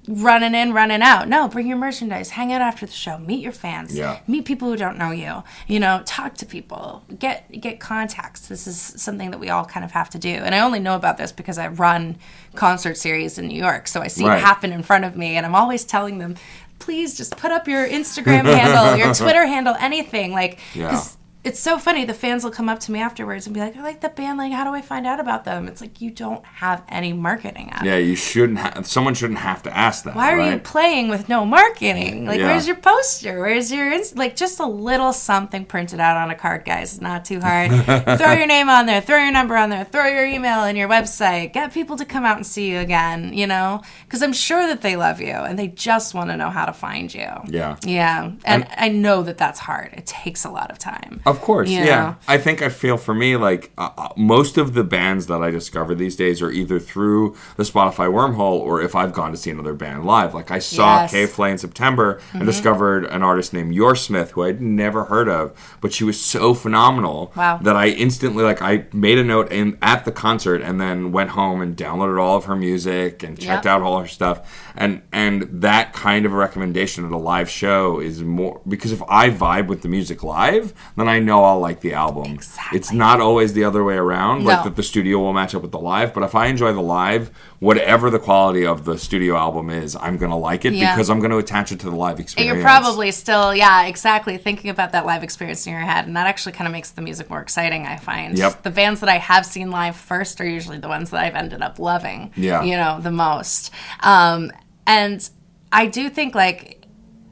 running in, running out. No, bring your merchandise. Hang out after the show. Meet your fans. Meet people who don't know you. You know, talk to people. Get contacts. This is something that we all kind of have to do. And I only know about this because I run concert series in New York, so I see it happen in front of me, and I'm always telling them, please just put up your Instagram handle, your Twitter handle, anything. Like, because it's so funny. The fans will come up to me afterwards and be like, I like the band. Like, how do I find out about them? It's like, you don't have any marketing at it. You shouldn't someone shouldn't have to ask that. Why are you playing with no marketing? Like, where's your poster? Where's your, like, just a little something printed out on a card, guys. It's not too hard. Throw your name on there. Throw your number on there. Throw your email and your website. Get people to come out and see you again, you know? Because I'm sure that they love you and they just want to know how to find you. Yeah. And I know that that's hard. It takes a lot of time. Of course, I think I feel for me, like, most of the bands that I discover these days are either through the Spotify wormhole or if I've gone to see another band live. Like, I saw K-Flay in September and discovered an artist named Your Smith, who I'd never heard of, but she was so phenomenal that I instantly, like, I made a note at the concert and then went home and downloaded all of her music and checked out all her stuff. And that kind of a recommendation at a live show is more, because if I vibe with the music live, then I know I'll like the album. Exactly. It's not always the other way around, like that the studio will match up with the live, but if I enjoy the live, whatever the quality of the studio album is, I'm going to like it because I'm going to attach it to the live experience. And you're probably still, thinking about that live experience in your head, and that actually kind of makes the music more exciting, I find. The bands that I have seen live first are usually the ones that I've ended up loving, you know, the most. And I do think, like,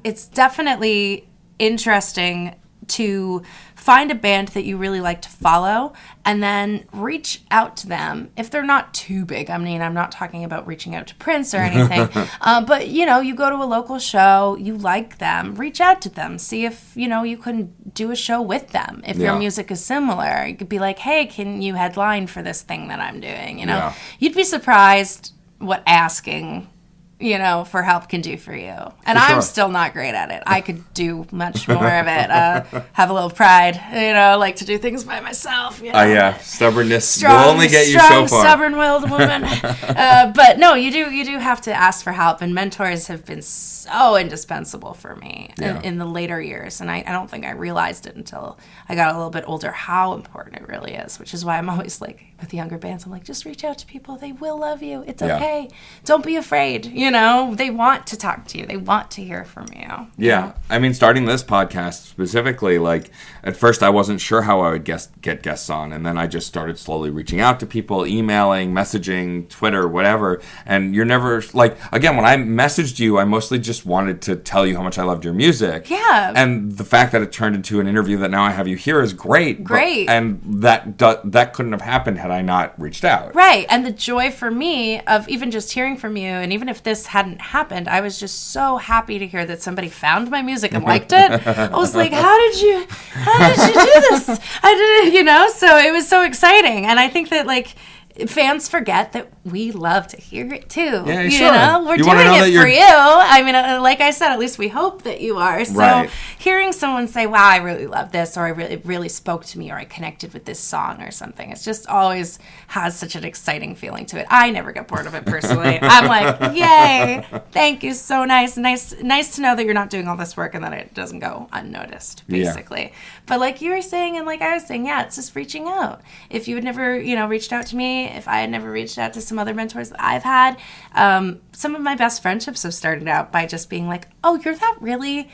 it's definitely interesting to find a band that you really like to follow and then reach out to them if they're not too big. I mean, I'm not talking about reaching out to Prince or anything, but, you know, you go to a local show, you like them, reach out to them, see if, you know, you can do a show with them. If your music is similar, you could be like, hey, can you headline for this thing that I'm doing? You know, you'd be surprised what asking, you know, for help can do for you. And I'm still not great at it. I could do much more of it. Have a little pride, you know, like to do things by myself. You know? Stubbornness will only get you so far. Stubborn-willed woman. But no, you do have to ask for help. And mentors have been so indispensable for me in the later years. And I don't think I realized it until I got a little bit older how important it really is, which is why I'm always like, with the younger bands, I'm like, just reach out to people. They will love you. It's okay. Don't be afraid. You know, they want to talk to you. They want to hear from you. Yeah. I mean, starting this podcast specifically, like, at first I wasn't sure how I would get guests on. And then I just started slowly reaching out to people, emailing, messaging, Twitter, whatever. And you're never, like, again, when I messaged you, I mostly just wanted to tell you how much I loved your music. Yeah. And the fact that it turned into an interview that now I have you here is great. And that couldn't have happened had I not reached out. Right. And the joy for me of even just hearing from you, and even if this hadn't happened, I was just so happy to hear that somebody found my music and liked it. I was like, how did you do this? I did it, you know? So it was so exciting. And I think that, like, fans forget that we love to hear it too. Yeah, you sure. know, we're You doing wanna know it that for you. I mean, like I said, at least we hope that you are. So Right. hearing someone say, "Wow, I really love this," or it really spoke to me," or "I connected with this song," or something, it's just always has such an exciting feeling to it. I never get bored of it personally. I'm like, "Yay! Thank you, so nice to know that you're not doing all this work and that it doesn't go unnoticed." Basically, but like you were saying, and like I was saying, yeah, it's just reaching out. If you had never, reached out to me, if I had never reached out to some other mentors that I've had, some of my best friendships have started out by just being like, "Oh, you're that really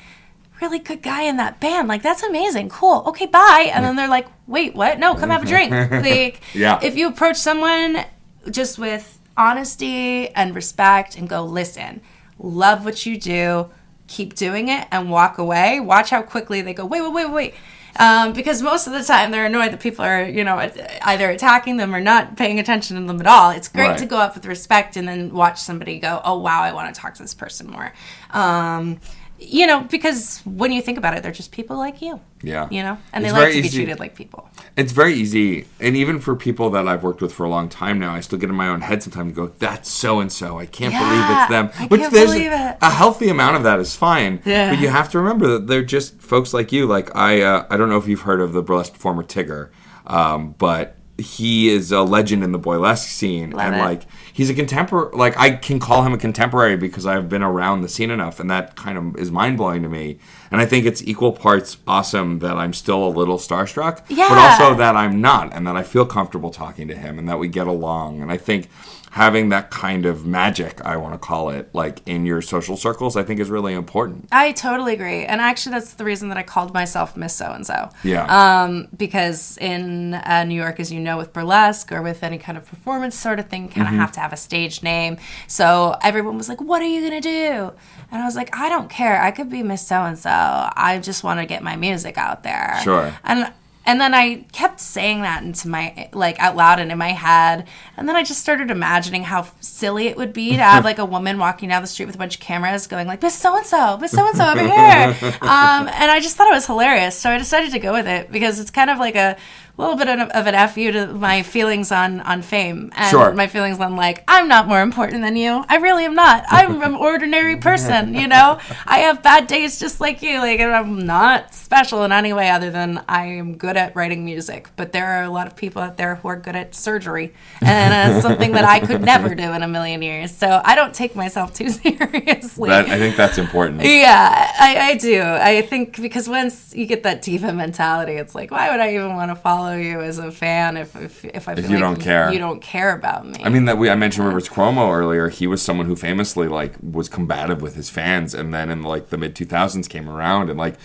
good guy in that band. Like, that's amazing. Cool. Okay, bye." And then they're like, "Wait, what? No, come have a drink." Like, if you approach someone just with honesty and respect and go, "Listen, love what you do, keep doing it," and walk away, watch how quickly they go, wait. Because most of the time they're annoyed that people are, either attacking them or not paying attention to them at all. It's great to go up with respect and then watch somebody go, "Oh, wow, I want to talk to this person more." Because when you think about it, they're just people like you. Yeah. And they like to be treated like people. It's very easy. And even for people that I've worked with for a long time now, I still get in my own head sometimes and go, "That's so-and-so. I can't believe it's them." Believe it. A healthy amount of that is fine. Yeah. But you have to remember that they're just folks like you. Like, I don't know if you've heard of the burlesque performer Tigger, but he is a legend in the boylesque scene. Love it. Like, he's a contemporary. Like, I can call him a contemporary because I've been around the scene enough, and that kind of is mind-blowing to me. And I think it's equal parts awesome that I'm still a little starstruck, but also that I'm not, and that I feel comfortable talking to him, and that we get along. And I think having that kind of magic, I want to call it, like, in your social circles, I think is really important. I totally agree. And actually, that's the reason that I called myself Miss So-and-so. Yeah. Because in New York, as you know, with burlesque or with any kind of performance sort of thing, you kind of have to have a stage name. So everyone was like, "What are you going to do?" And I was like, "I don't care. I could be Miss So-and-so. I just want to get my music out there." Sure. And then I kept saying that into my, like, out loud and in my head. And then I just started imagining how silly it would be to have, like, a woman walking down the street with a bunch of cameras going, like, Miss So-and-so over here. And I just thought it was hilarious. So I decided to go with it because it's kind of like a little bit of an FU to my feelings on fame. And my feelings on, like, I'm not more important than you. I really am not. I'm an ordinary person, I have bad days just like you. Like, I'm not special in any way other than I am good at writing music. But there are a lot of people out there who are good at surgery. And it's something that I could never do in a million years. So I don't take myself too seriously. I think that's important. Yeah, I do. I think because once you get that diva mentality, it's like, why would I even want to follow you as a fan if I feel you don't care. You don't care about me. I mean, I mentioned Rivers Cuomo earlier. He was someone who famously, like, was combative with his fans, and then in, like, the mid-2000s came around and, like,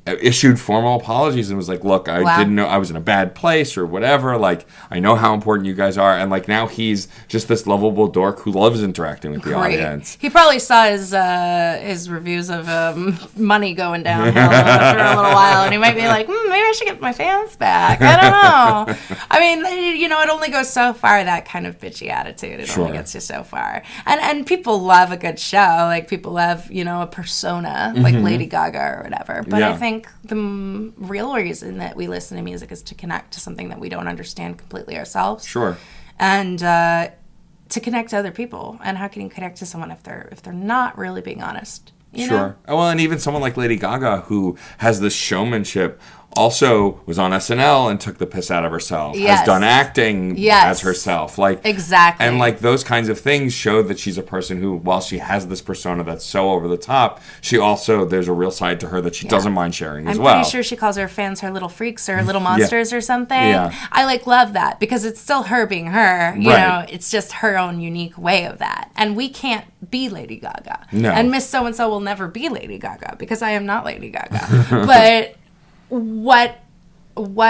issued formal apologies and was like, "Look, I didn't know I was in a bad place or whatever. Like, I know how important you guys are." And, like, now he's just this lovable dork who loves interacting with the audience. He probably saw his reviews of Money going downhill after a little while, and he might be like, "Maybe I should get my fans back." I don't know. I mean, it only goes so far, that kind of bitchy attitude. It only gets you so far. And people love a good show. Like, people love, a persona, like Lady Gaga or whatever. But I think the real reason that we listen to music is to connect to something that we don't understand completely ourselves. Sure. And to connect to other people. And how can you connect to someone if they're not really being honest? You know? Well, and even someone like Lady Gaga, who has this showmanship, also was on SNL and took the piss out of herself. Has done acting as herself. Like, exactly. And, like, those kinds of things show that she's a person who, while she has this persona that's so over the top, she also, there's a real side to her that she doesn't mind sharing as well. I'm pretty sure she calls her fans her little freaks or her little monsters or something. Yeah. I, love that because it's still her being her. You know, it's just her own unique way of that. And we can't be Lady Gaga. No. And Miss So-and-so will never be Lady Gaga because I am not Lady Gaga. But what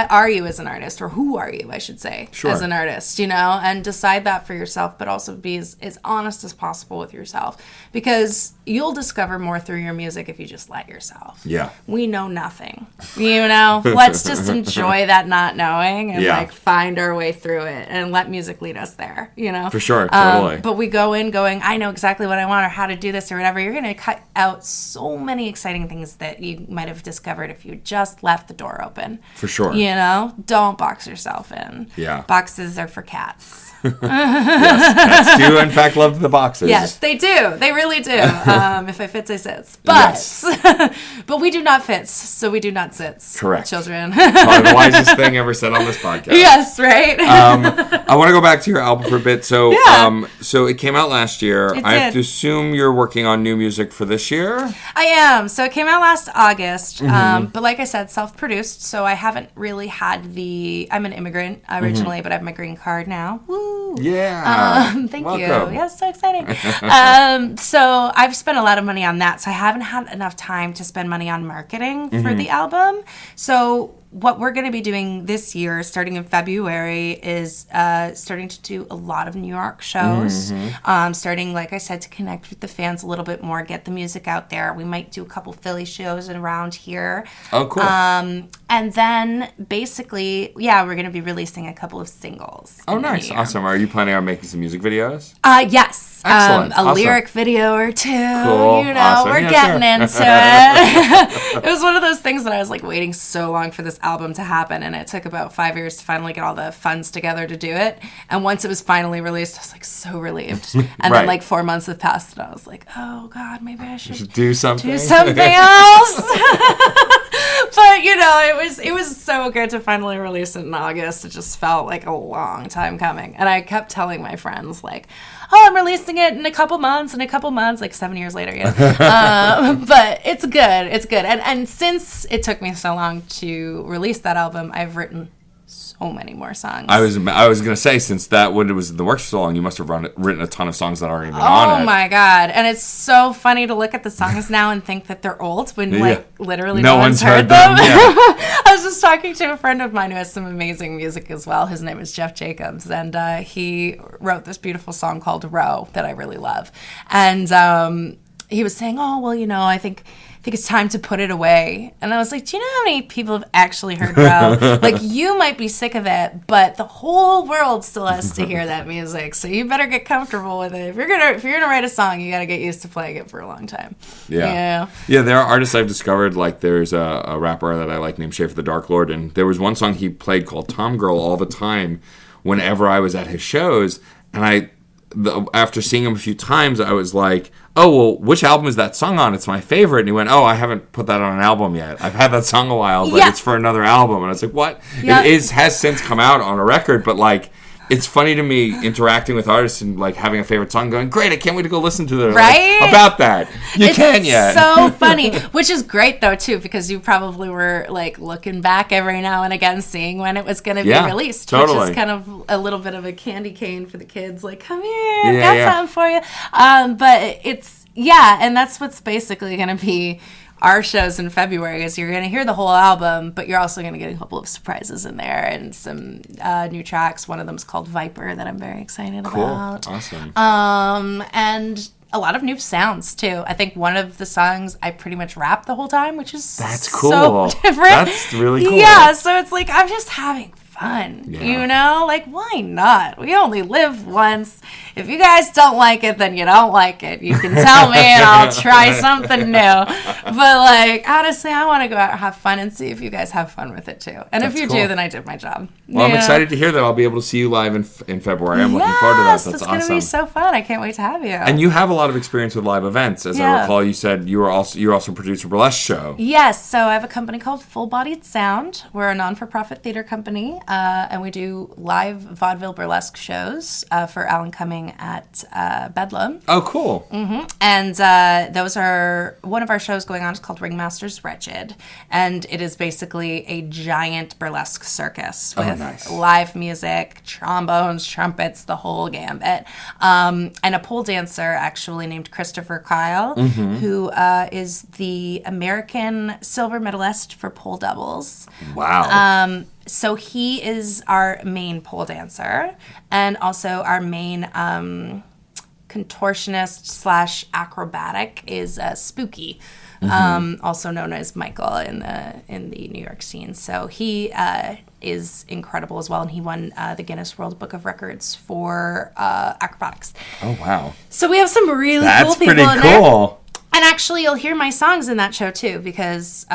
are you as an artist, or who are you, I should say, as an artist, and decide that for yourself, but also be as honest as possible with yourself, because you'll discover more through your music if you just let yourself. Yeah. We know nothing, let's just enjoy that not knowing and find our way through it and let music lead us there, For sure, totally. But we go in going, I know exactly what I want or how to do this or whatever. You're going to cut out so many exciting things that you might have discovered if you just left the door open. For sure. Sure. You know, don't box yourself in. Yeah. Boxes are for cats. Yes, cats do in fact love the boxes. Yes, they do. They really do. If I fits, I sits. But but we do not fits, so we do not sits. Correct. Children. Probably the wisest thing ever said on this podcast. Yes, right. I want to go back to your album for a bit. So, so it came out last year. I have to assume you're working on new music for this year. I am. So it came out last August. But like I said, self-produced. So I haven't really had I'm an immigrant originally, but I have my green card now. Woo. Yeah. Thank Welcome. you. Yeah, so exciting. So I've spent a lot of money on that. So I haven't had enough time to spend money on marketing for the album. So what we're going to be doing this year, starting in February, is starting to do a lot of New York shows. Starting, like I said, to connect with the fans a little bit more, get the music out there. We might do a couple Philly shows around here. Oh, cool. And then basically, we're going to be releasing a couple of singles. Oh, nice. Awesome. Are you planning on making some music videos? Yes. Excellent. A lyric video or two. Cool. You know, Awesome. we're getting into it. It was one of those things that I was like waiting so long for this album to happen, and it took about 5 years to finally get all the funds together to do it. And once it was finally released, I was like so relieved. And then like 4 months have passed, and I was like, oh God, maybe I should do something. Do something else. But you know, it was so good to finally release it in August. It just felt like a long time coming. And I kept telling my friends like, oh, I'm releasing it in a couple months, like 7 years later, you know. But it's good. It's good. And since it took me so long to release that album, I've written so many more songs. I was going to say, since that when it was in the works for so long, you must have written a ton of songs that aren't even on it. Oh my God. And it's so funny to look at the songs now and think that they're old when literally no one's heard them. Yeah. I was just talking to a friend of mine who has some amazing music as well. His name is Jeff Jacobs, and he wrote this beautiful song called Row that I really love. And he was saying, oh, well, you know, I think it's time to put it away. And I was like, do you know how many people have actually heard Row? Like, you might be sick of it, but the whole world still has to hear that music. So you better get comfortable with it. If you're gonna write a song, you got to get used to playing it for a long time. Yeah. There are artists I've discovered. Like, there's a rapper that I like named Schaefer the Dark Lord, and there was one song he played called Tom Girl all the time whenever I was at his shows. And after seeing him a few times, I was like, oh, well, which album is that song on? It's my favorite. And he went, oh, I haven't put that on an album yet. I've had that song a while, but it's for another album. And I was like, what? Yeah. It has since come out on a record, but like, it's funny to me interacting with artists and like having a favorite song going, great, I can't wait to go listen to it. Right? Like, about that. You can't yet. It's so funny, which is great though too, because you probably were like looking back every now and again, seeing when it was going to be released, totally. Which is kind of a little bit of a candy cane for the kids. Like, come here, I've got something for you. But it's, and that's what's basically going to be our shows in February, is you're going to hear the whole album, but you're also going to get a couple of surprises in there and some new tracks. One of them is called Viper that I'm very excited about. Awesome. And a lot of new sounds too. I think one of the songs I pretty much rap the whole time, which is so different. That's really cool. Yeah, so it's like I'm just having fun, you know? Like, why not? We only live once. If you guys don't like it, then you don't like it. You can tell me and I'll try something new. But, like, honestly, I want to go out and have fun and see if you guys have fun with it, too. And if you do, then I did my job. Well, I'm excited to hear that I'll be able to see you live in February. I'm looking forward to that. That's awesome. It's going to be so fun. I can't wait to have you. And you have a lot of experience with live events. As I recall, you said you're also producer of a burlesque show. Yes. So I have a company called Bodied Sound. We're a non-for-profit theater company, and we do live vaudeville burlesque shows for Alan Cumming at Bedlam. Oh, cool. Mm-hmm. And those are, one of our shows going on is called Ringmaster's Wretched, and it is basically a giant burlesque circus with live music, trombones, trumpets, the whole gambit, and a pole dancer actually named Christopher Kyle, who is the American silver medalist for pole doubles. Wow. So he is our main pole dancer and also our main contortionist / acrobatic is Spooky, also known as Michael in the New York scene. So he is incredible as well, and he won the Guinness World Book of Records for acrobatics. Oh wow! So we have some really cool people in there. That's pretty cool. And actually, you'll hear my songs in that show too, because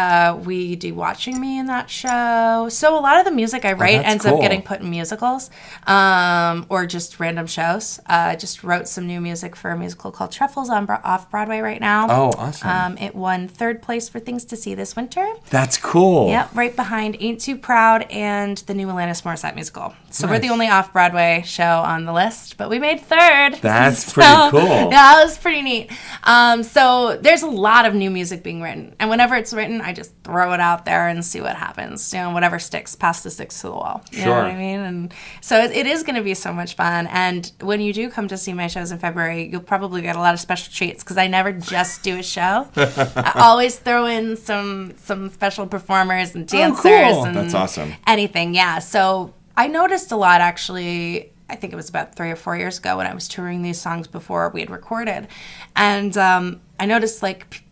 we do Watching Me in that show. So a lot of the music I write ends up getting put in musicals, or just random shows. I just wrote some new music for a musical called Truffles on off Broadway right now. Oh, awesome. It won 3rd place for Things to See this winter. That's cool. Yep, right behind Ain't Too Proud and the new Alanis Morissette musical. So we're the only off-Broadway show on the list, but we made 3rd. That's pretty cool. Yeah, it was pretty neat. So there's a lot of new music being written. And whenever it's written, I just throw it out there and see what happens. You know, whatever sticks, pass the sticks to the wall. You know what I mean? And so it is going to be so much fun. And when you do come to see my shows in February, you'll probably get a lot of special treats because I never just do a show. I always throw in some special performers and dancers. Oh, cool. And that's awesome. Anything, yeah. So I noticed a lot, actually. I think it was about 3 or 4 years ago when I was touring these songs before we had recorded. And I noticed,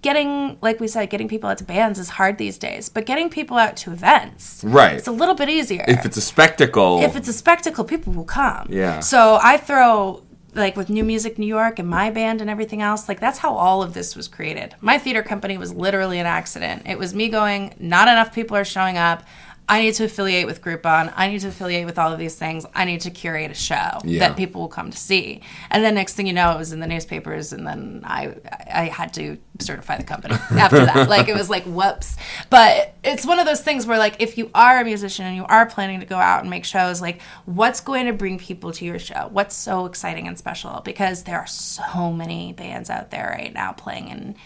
getting people out to bands is hard these days. But getting people out to events, it's a little bit easier. If it's a spectacle, people will come. Yeah. So I throw, with New Music New York and my band and everything else, that's how all of this was created. My theater company was literally an accident. It was me going, not enough people are showing up. I need to affiliate with Groupon. I need to affiliate with all of these things. I need to curate a show that people will come to see. And then next thing you know, it was in the newspapers, and then I had to certify the company after that. It was whoops. But it's one of those things where, if you are a musician and you are planning to go out and make shows, what's going to bring people to your show? What's so exciting and special? Because there are so many bands out there right now playing in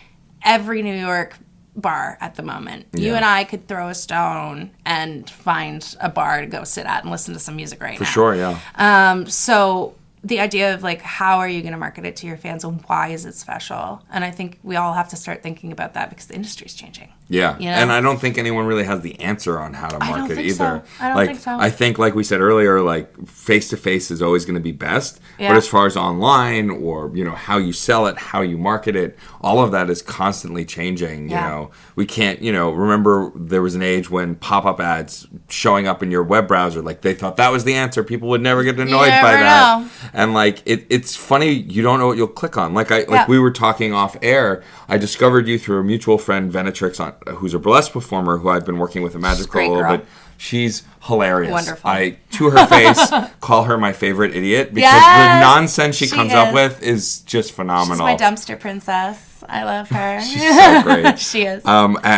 every New York bar at the moment. You and I could throw a stone and find a bar to go sit at and listen to some music right now. For sure, yeah. So the idea of how are you going to market it to your fans and why is it special? And I think we all have to start thinking about that because the industry's changing. Yeah, you know? And I don't think anyone really has the answer on how to market either. I don't think so. I think, like we said earlier, face-to-face is always going to be best. Yeah. But as far as online or, how you sell it, how you market it, all of that is constantly changing. Yeah. We can't, remember there was an age when pop-up ads showing up in your web browser, they thought that was the answer. People would never get annoyed by that. Know. And, it's funny, you don't know what you'll click on. We were talking off air, I discovered you through a mutual friend, Venatrix, who's a burlesque performer who I've been working with at Magic for a little bit. She's hilarious. Wonderful. I, to her face, call her my favorite idiot because the nonsense she comes up with is just phenomenal. She's my dumpster princess. I love her. She's so great. She is.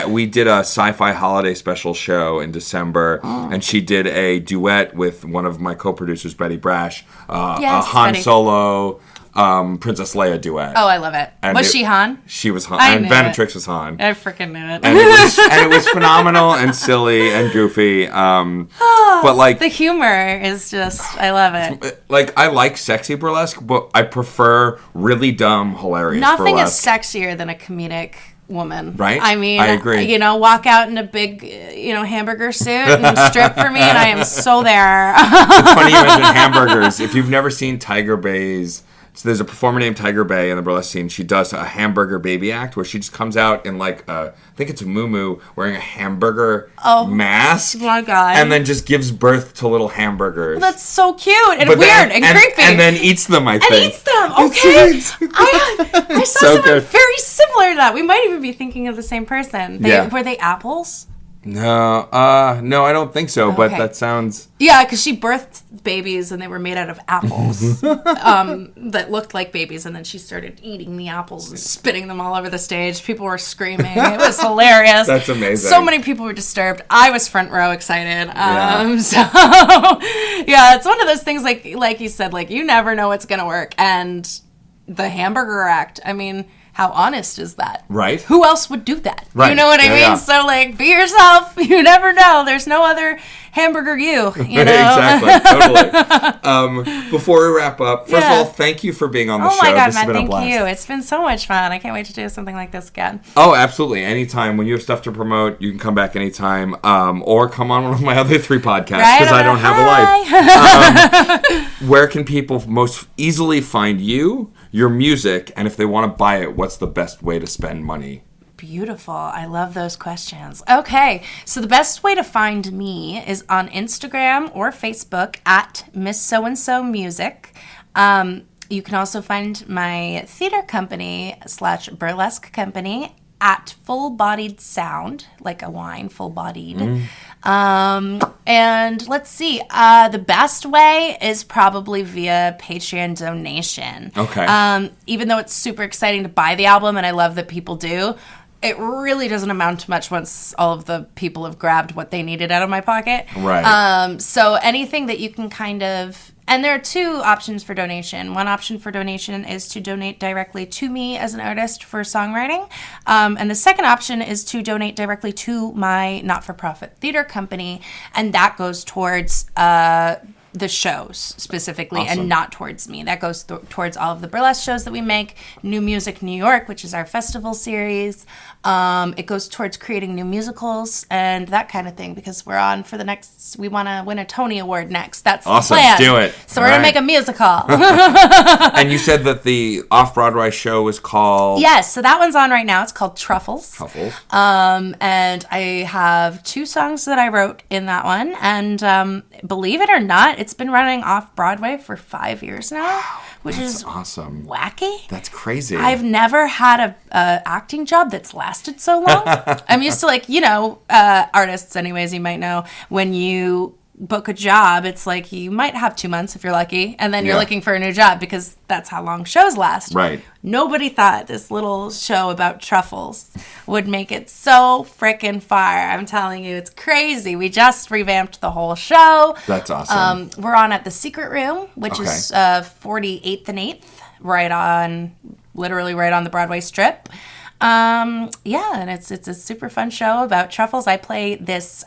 We did a sci-fi holiday special show in December, and she did a duet with one of my co-producers, Betty Brash, a Han Betty. Solo, Princess Leia duet. Oh, I love it. Was she Han? She was Han. I And knew Venatrix was Han. I freaking knew it. And it was phenomenal and silly and goofy. But the humor is just, I love it. I like sexy burlesque, but I prefer really dumb, hilarious Nothing burlesque. is sexier than a comedic woman. Right? I mean, I agree. Walk out in a big, hamburger suit and strip for me, and I am so there. It's funny you mentioned hamburgers. If you've never seen Tiger Bay's, so there's a performer named Tiger Bay in the burlesque scene. She does a hamburger baby act where she just comes out in I think it's a muumuu, wearing a hamburger mask. Oh my God. And then just gives birth to little hamburgers. Well, that's so cute and weird and creepy. And then eats them, I think. And eats them, okay. I saw So someone good. very similar to that. We might even be thinking of the same person. Were they apples? No, I don't think so, but Okay. that sounds... Yeah, because she birthed babies and they were made out of apples that looked like babies, and then she started eating the apples and spitting them all over the stage. People were screaming. It was hilarious. That's amazing. So many people were disturbed. I was front row excited. Yeah. So, yeah, it's one of those things like you said, you never know what's going to work. And the hamburger act, I mean... How honest is that? Right. Who else would do that? Right. You know what I mean? Yeah. So, be yourself. You never know. There's no other hamburger you know? Exactly. Totally. Before we wrap up, first of all, thank you for being on the show. Oh my God, this man, has been a thank blast. you. It's been so much fun. I can't wait to do something like this again. Oh, absolutely. Anytime. When you have stuff to promote, you can come back anytime. Or come on one of my other 3 podcasts because I don't have a life. Where can people most easily find you, your music, and if they want to buy it, what's the best way to spend money? Beautiful. I love those questions. Okay, so the best way to find me is on Instagram or Facebook at Miss So and So Music. You can also find my theater company / burlesque company at Bodied Sound, like a wine, full-bodied. And let's see, the best way is probably via Patreon donation. Okay. Even though it's super exciting to buy the album, and I love that people do, it really doesn't amount to much once all of the people have grabbed what they needed out of my pocket. Right. So anything that you can kind of... And there are two options for donation. One option for donation is to donate directly to me as an artist for songwriting. And the second option is to donate directly to my not-for-profit theater company. And that goes towards the shows specifically, Awesome. and not towards me. That goes towards all of the burlesque shows that we make. New Music New York, which is our festival series. It goes towards creating new musicals and that kind of thing, because we're on for the next... We want to win a Tony Award next. That's awesome. the plan. Do it. So we're going to make a musical. And you said that the off-Broadway show is called... Yes, so that one's on right now. It's called Truffles. Truffles. And I have 2 songs that I wrote in that one. And believe it or not, it's been running off-Broadway for 5 years now, which is awesome. Wacky. That's crazy. I've never had a acting job that's lasted so long. I'm used to, like, artists anyways, you might know, when you book a job, it's like you might have 2 months if you're lucky, and then you're looking for a new job, because that's how long shows last. Right. Nobody thought this little show about truffles would make it so frickin' far. I'm telling you, it's crazy. We just revamped the whole show. That's awesome. We're on at the Secret Room, which is 48th and 8th, literally right on the Broadway strip. And it's a super fun show about truffles. I play this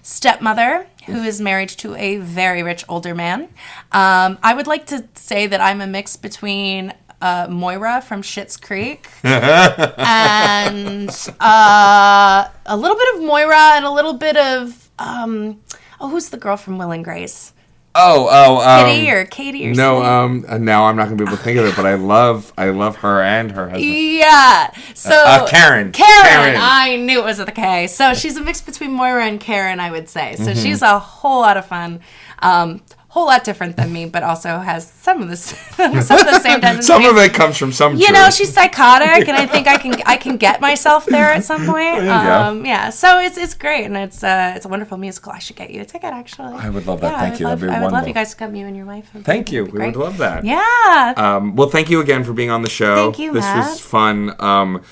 stepmother who is married to a very rich older man. I would like to say that I'm a mix between Moira from Schitt's Creek and a little bit of Moira and a little bit of who's the girl from Will and Grace? Kitty or Katie or something. No, now I'm not going to be able to think of it, but I love her and her husband. Yeah. So Karen. I knew it was with a K. So she's a mix between Moira and Karen, I would say. So she's a whole lot of fun. Whole lot different than me, but also has some of the same tendencies. Some of it comes from some truth. She's psychotic, and I think I can get myself there at some point. There you go. Yeah, so it's great, and it's a wonderful musical. I should get you a ticket, actually. I would love that. Thank you. That'd be wonderful. I would love you guys to come, you and your wife. Thank you. We would love that. Yeah. Well, thank you again for being on the show. Thank you, Matt. This was fun.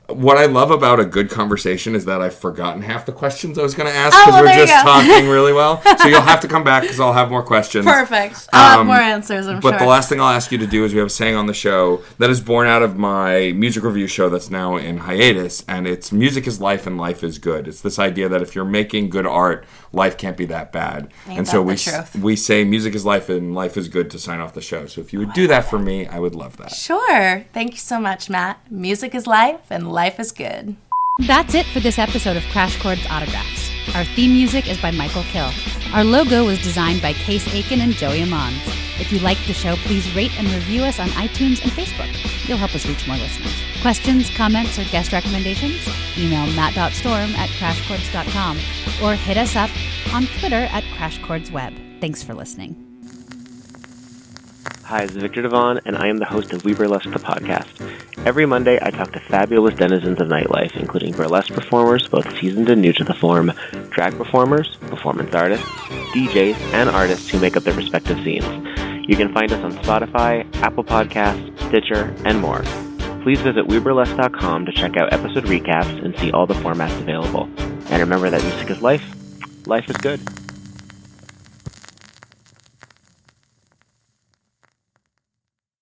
What I love about a good conversation is that I've forgotten half the questions I was going to ask, because we're just talking really well. So you'll have to come back, because I'll have more questions. Perfect. I'll have more answers, I'm sure. But the last thing I'll ask you to do is, we have a saying on the show that is born out of my music review show that's now in hiatus, and it's music is life and life is good. It's this idea that if you're making good art, life can't be that bad. And so we say music is life and life is good to sign off the show. So if you would do that for me, I would love that. Sure. Thank you so much, Matt. Music is life and life is good. That's it for this episode of Crash Chords Autographs. Our theme music is by Michael Kill. Our logo was designed by Case Aiken and Joey Amons. If you liked the show, please rate and review us on iTunes and Facebook. You'll help us reach more listeners. Questions, comments, or guest recommendations? Email matt.storm@crashchords.com or hit us up on Twitter @CrashChordsWeb. Thanks for listening. Hi, this is Victor Devon, and I am the host of We Burlesque, the podcast. Every Monday, I talk to fabulous denizens of nightlife, including burlesque performers, both seasoned and new to the form, drag performers, performance artists, DJs, and artists who make up their respective scenes. You can find us on Spotify, Apple Podcasts, Stitcher, and more. Please visit WeBurlesque.com to check out episode recaps and see all the formats available. And remember that music is life. Life is good.